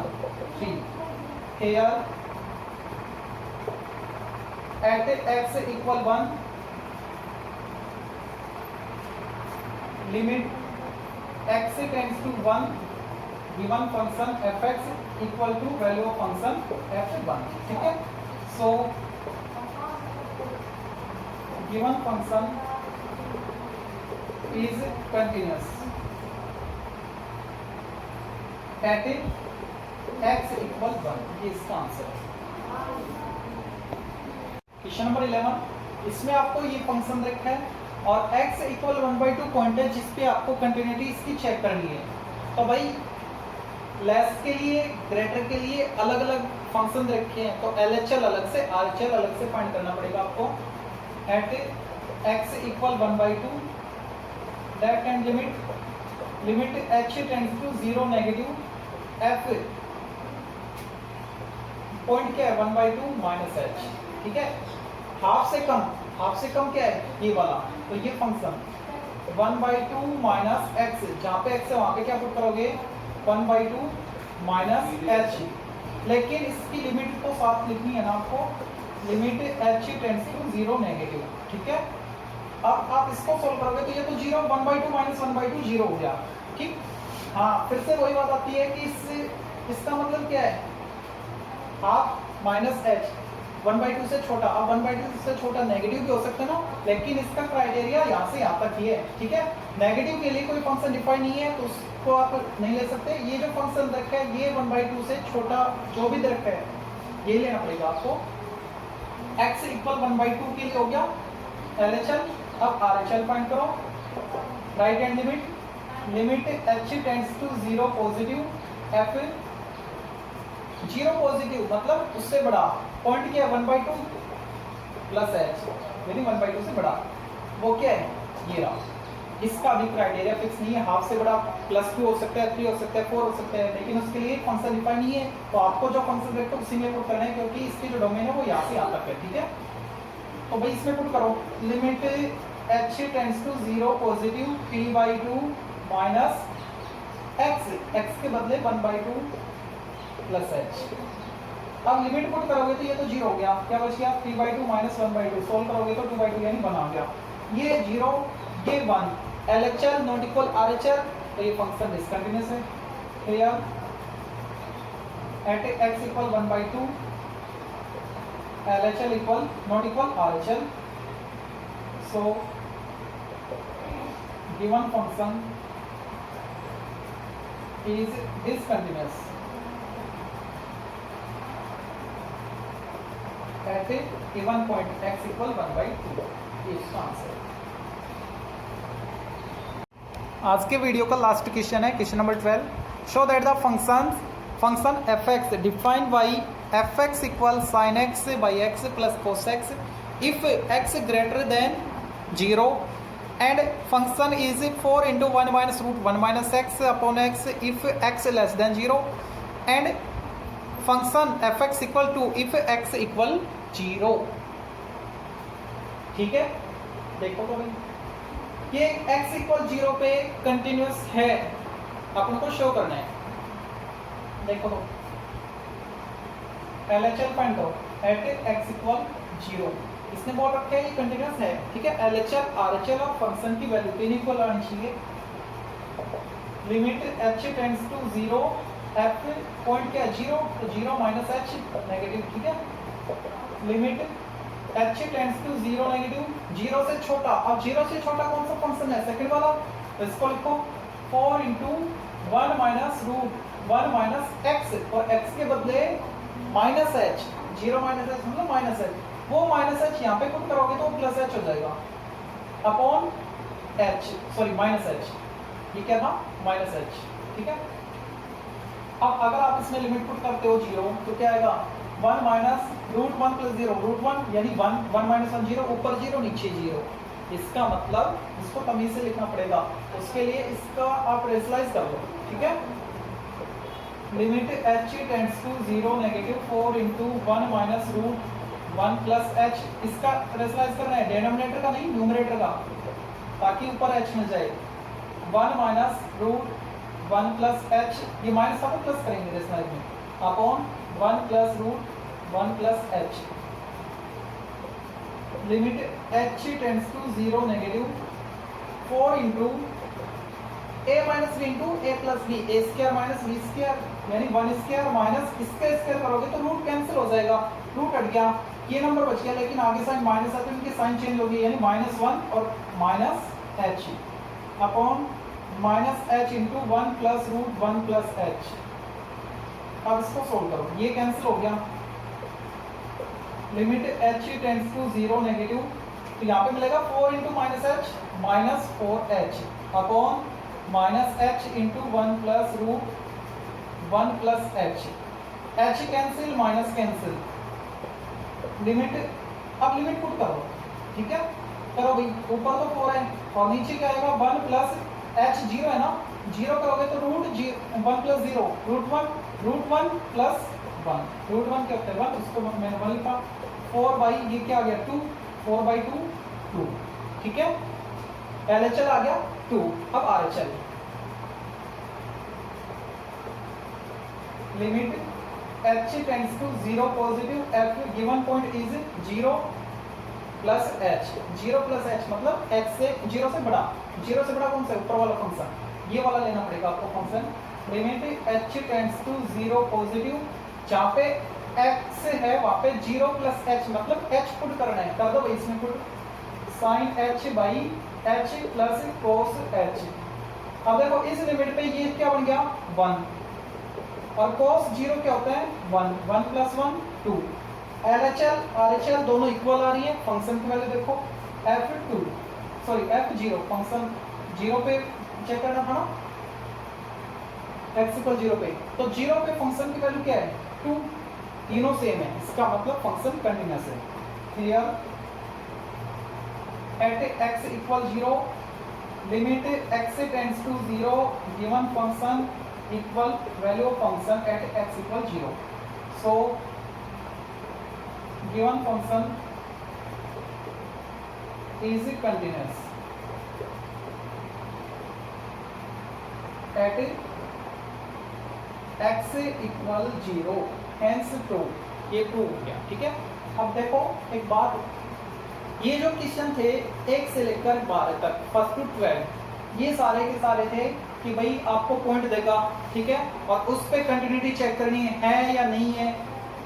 3। Here at x equal 1, limit x tends to 1, given function fx equal to value of function f1, ठीक है। So given function is continuous at x equal 1, ये इसका आंसर है। क्वेश्चन नंबर 11, इसमें आपको ये फंक्शन रखा है और x इक्वल 1/2 पॉइंट है, जिसपे आपको कंटिन्यूटी इसकी चेक करनी है। तो भाई लेस के लिए ग्रेटर के लिए अलग अलग फंक्शन रखे हैं, तो LHL अलग से RHL अलग से फाइंड करना पड़ेगा आपको। At x equal 1/2 that and limit h tends to 0 negative f point क्या है 1/2 माइनस h, ठीक है। हाफ से कम क्या है, ये वाला, तो ये फंक्शन 1/2 माइनस x, जहाँ पे x है वहाँ पे क्या पुट करोगे 1/2 माइनस h, लेकिन इसकी लिमिट को साथ लिखनी है ना आपको, limit h tends to 0 negative, ठीक है। अब आप इसको सोल्व करोगे तो ये तो 0 1/2 माइनस 1/2 0 हो गया, ठीक। हाँ, फिर से वही बात आती है कि इसका मतलब क्या है, हाफ माइनस h 1/2 से छोटा। अब 1/2 से छोटा नेगेटिव भी हो सकता है ना, लेकिन इसका क्राइटेरिया यहाँ से यहाँ तक ही है, ठीक है। नेगेटिव के लिए कोई फंक्शन डिफाइन नहीं है, तो उसको आप नहीं ले सकते। ये जो फंक्शन रखा है ये 1/2 से छोटा जो भी रखा है ये लेना पड़ेगा आपको। x इक्वल 1/2 के लिए हो गया LHL। अब RHL फाइंड करो, right hand limit h tends to 0 positive f 0 positive मतलब उससे बड़ा, पॉइंट क्या है 1/2 प्लस h, यानी 1/2 से बड़ा, वो क्या है ये रहा। इसका भी क्राइटेरिया फिक्स नहीं है, हाफ से बड़ा +2 हो सकता है, 3 हो सकता है, 4 हो सकता है, लेकिन उसके लिए फंक्शन डिफाइन नहीं है। तो आपको जो फंक्शन देखो उसी में पुट करना है, क्योंकि इसकी जो डोमेन है वो यहाँ से यहाँ तक है, ठीक है। तो भाई इसमें पुट करो, limit h tends to 0 positive 3/2 minus x के बदले 1/2 प्लस h। अब लिमिट पुट करोगे तो ये तो 0 हो गया, क्या बच गया 3/2 माइनस 1/2, सोल्व करोगे तो 2/2 यानी 1 आ गया। ये 0 ये 1, LHL नॉट इक्वल RHL, तो ये फंक्शन डिसकंटिन्यूअस है। Clear, at x equal 1/2 LHL equal not equal RHL, so given function is discontinuous at a given point x equal 1/2। इसका आंसर। आज के वीडियो का लास्ट क्वेश्चन है question number 12। Show that the function F x defined by F x equal sine x by x plus cos x if x greater than 0 and function is 4 into 1 minus root 1 minus x upon x if x less than 0 and function fx equal to if x equal 0। ठीक है, देखो तो भाई ये x इक्वल 0 पे कंटिन्यूस है, अपन को शो करना है। देखो तो LHL फाइंड करो एट x इक्वल 0। इसने बोल रखा है ये कंटिन्यूस है, ठीक है। LHL RHL और फंक्शन की वैल्यू तीन इक्वल आनी चाहिए। Limit h tends to 0 f point क्या 0 तो 0 माइनस h नेगेटिव, ठीक है। Limit h tends to 0 negative 0 से छोटा। अब 0 से छोटा कौन सा फंक्शन है? सेकंड वाला। तो इसको लिखो 4 into 1 minus root 1 minus x और x के बदले माइनस h, 0 माइनस h मतलब माइनस h, वो माइनस एच यहाँ पे पुट करोगे तो प्लस एच हो जाएगा upon h, sorry minus h, ये क्या था माइनस एच, ठीक है। अब अगर आप इसमें लिमिट पुट करते हो 0 तो क्या आएगा 1 माइनस रूट 1 प्लस 0 रूट 1 यानी 1 माइनस 1 0, ऊपर 0 नीचे 0। इसका मतलब इसको तमीज से लिखना पड़ेगा, उसके लिए इसका आप रेशनलाइज कर लो, ठीक है। Limit h tends to 0 negative 4 into 1 minus root 1 plus h. इसका रेशनलाइज करना है डिनोमिनेटर का नहीं न्यूमरेटर का, ताकि ऊपर h मिल जाए। 1 माइनस रूट 1 प्लस एच, ये माइनस सब प्लस करेंगे रेशनलाइज में, upon 1 plus root 1 plus h. Limit h tends to 0 negative 4 into a minus b into a plus b, a square minus b square यानी 1 स्क्वायर माइनस इसका स्क्वायर करोगे तो रूट कैंसिल हो जाएगा, रूट हट गया, ये नंबर बच गया, लेकिन आगे साइन माइनस आते हैं इनकी साइन चेंज होगी, यानी -1 और minus h upon minus h into 1 plus root 1 plus h। अब इसको सोल्व करो, ये कैंसिल हो गया। Limit h tends to 0 negative, तो यहाँ पे मिलेगा 4 into minus h minus 4h upon minus h into 1 plus root 1 plus h। h cancel minus cancel, limit अब लिमिट पुट करो, ठीक है, करो भाई। ऊपर तो 4 है और नीचे क्या आएगा 1 प्लस h 0 है ना, 0 करोगे तो root 1 plus 0 root 1 plus 1, root 1 क्या होता है 1, उसको मैंने 1 लिखा। 4 बाई ये क्या आ गया 2, 4 बाई 2 2, ठीक है। LHL आ गया 2। अब RHL limit h tends to 0 positive f given point is 0 plus h, 0 plus h मतलब x से 0 से बड़ा, 0 से बड़ा कौन सा है ऊपर वाला फंक्शन, ये वाला लेना पड़ेगा आपको function. Limit h tends to 0 positive, जहाँ पे x है वहाँ पे 0 प्लस h मतलब h पुट करना है, कर दो भाई इसमें put, sine h by h plus cos h। अब देखो इस लिमिट पे ये क्या बन गया 1 और cos 0 क्या होता है 1, 1 प्लस 1 2। LHL RHL दोनों इक्वल आ रही है, फंक्शन की वैल्यू देखो f2 सॉरी f0, फंक्शन 0 पे चेक करना था ना, x इक्वल 0 पे, तो 0 पे फंक्शन की वैल्यू क्या है 2, तीनों सेम है, इसका मतलब फंक्शन कंटिन्यूअस है। Clear. At x equal 0 limit x tends to 0 given function equal value of function at x equal 0. So given function is continuous at x equal 0, hence true, ये true हो गया, ठीक है। अब देखो एक बात, ये जो क्वेश्चन थे 1 से लेकर 12 तक, फर्स्ट टू 12, ये सारे के सारे थे कि भाई आपको पॉइंट देगा, ठीक है, और उस पे कंटिन्यूटी चेक करनी है या नहीं है।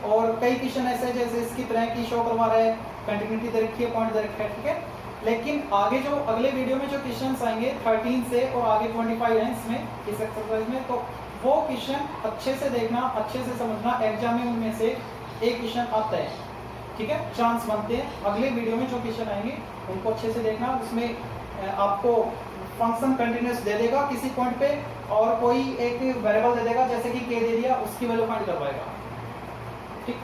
और कई क्वेश्चन ऐसे जैसे इसकी तरह की शो करवा रहा है, कंटिन्यूटी दे रखी है, पॉइंट दे रखा है, ठीक है। लेकिन आगे जो अगले वीडियो में जो क्वेश्चंस आएंगे 13 से और आगे 25 है इसमें, इस एक्सरसाइज में, तो वो क्वेश्चन अच्छे से देखना, अच्छे से समझना, एग्जाम में उनमें से एक क्वेश्चन आता है, ठीक है, चांस बनते हैं। अगले वीडियो में जो क्वेश्चन आएंगे उनको अच्छे से देखना, उसमें आपको फंक्शन कंटिन्यूस दे देगा किसी पॉइंट पे और कोई एक वेरिएबल दे देगा, जैसे कि के दे दिया, उसकी वैल्यू फाइंड करवाएगा, ठीक।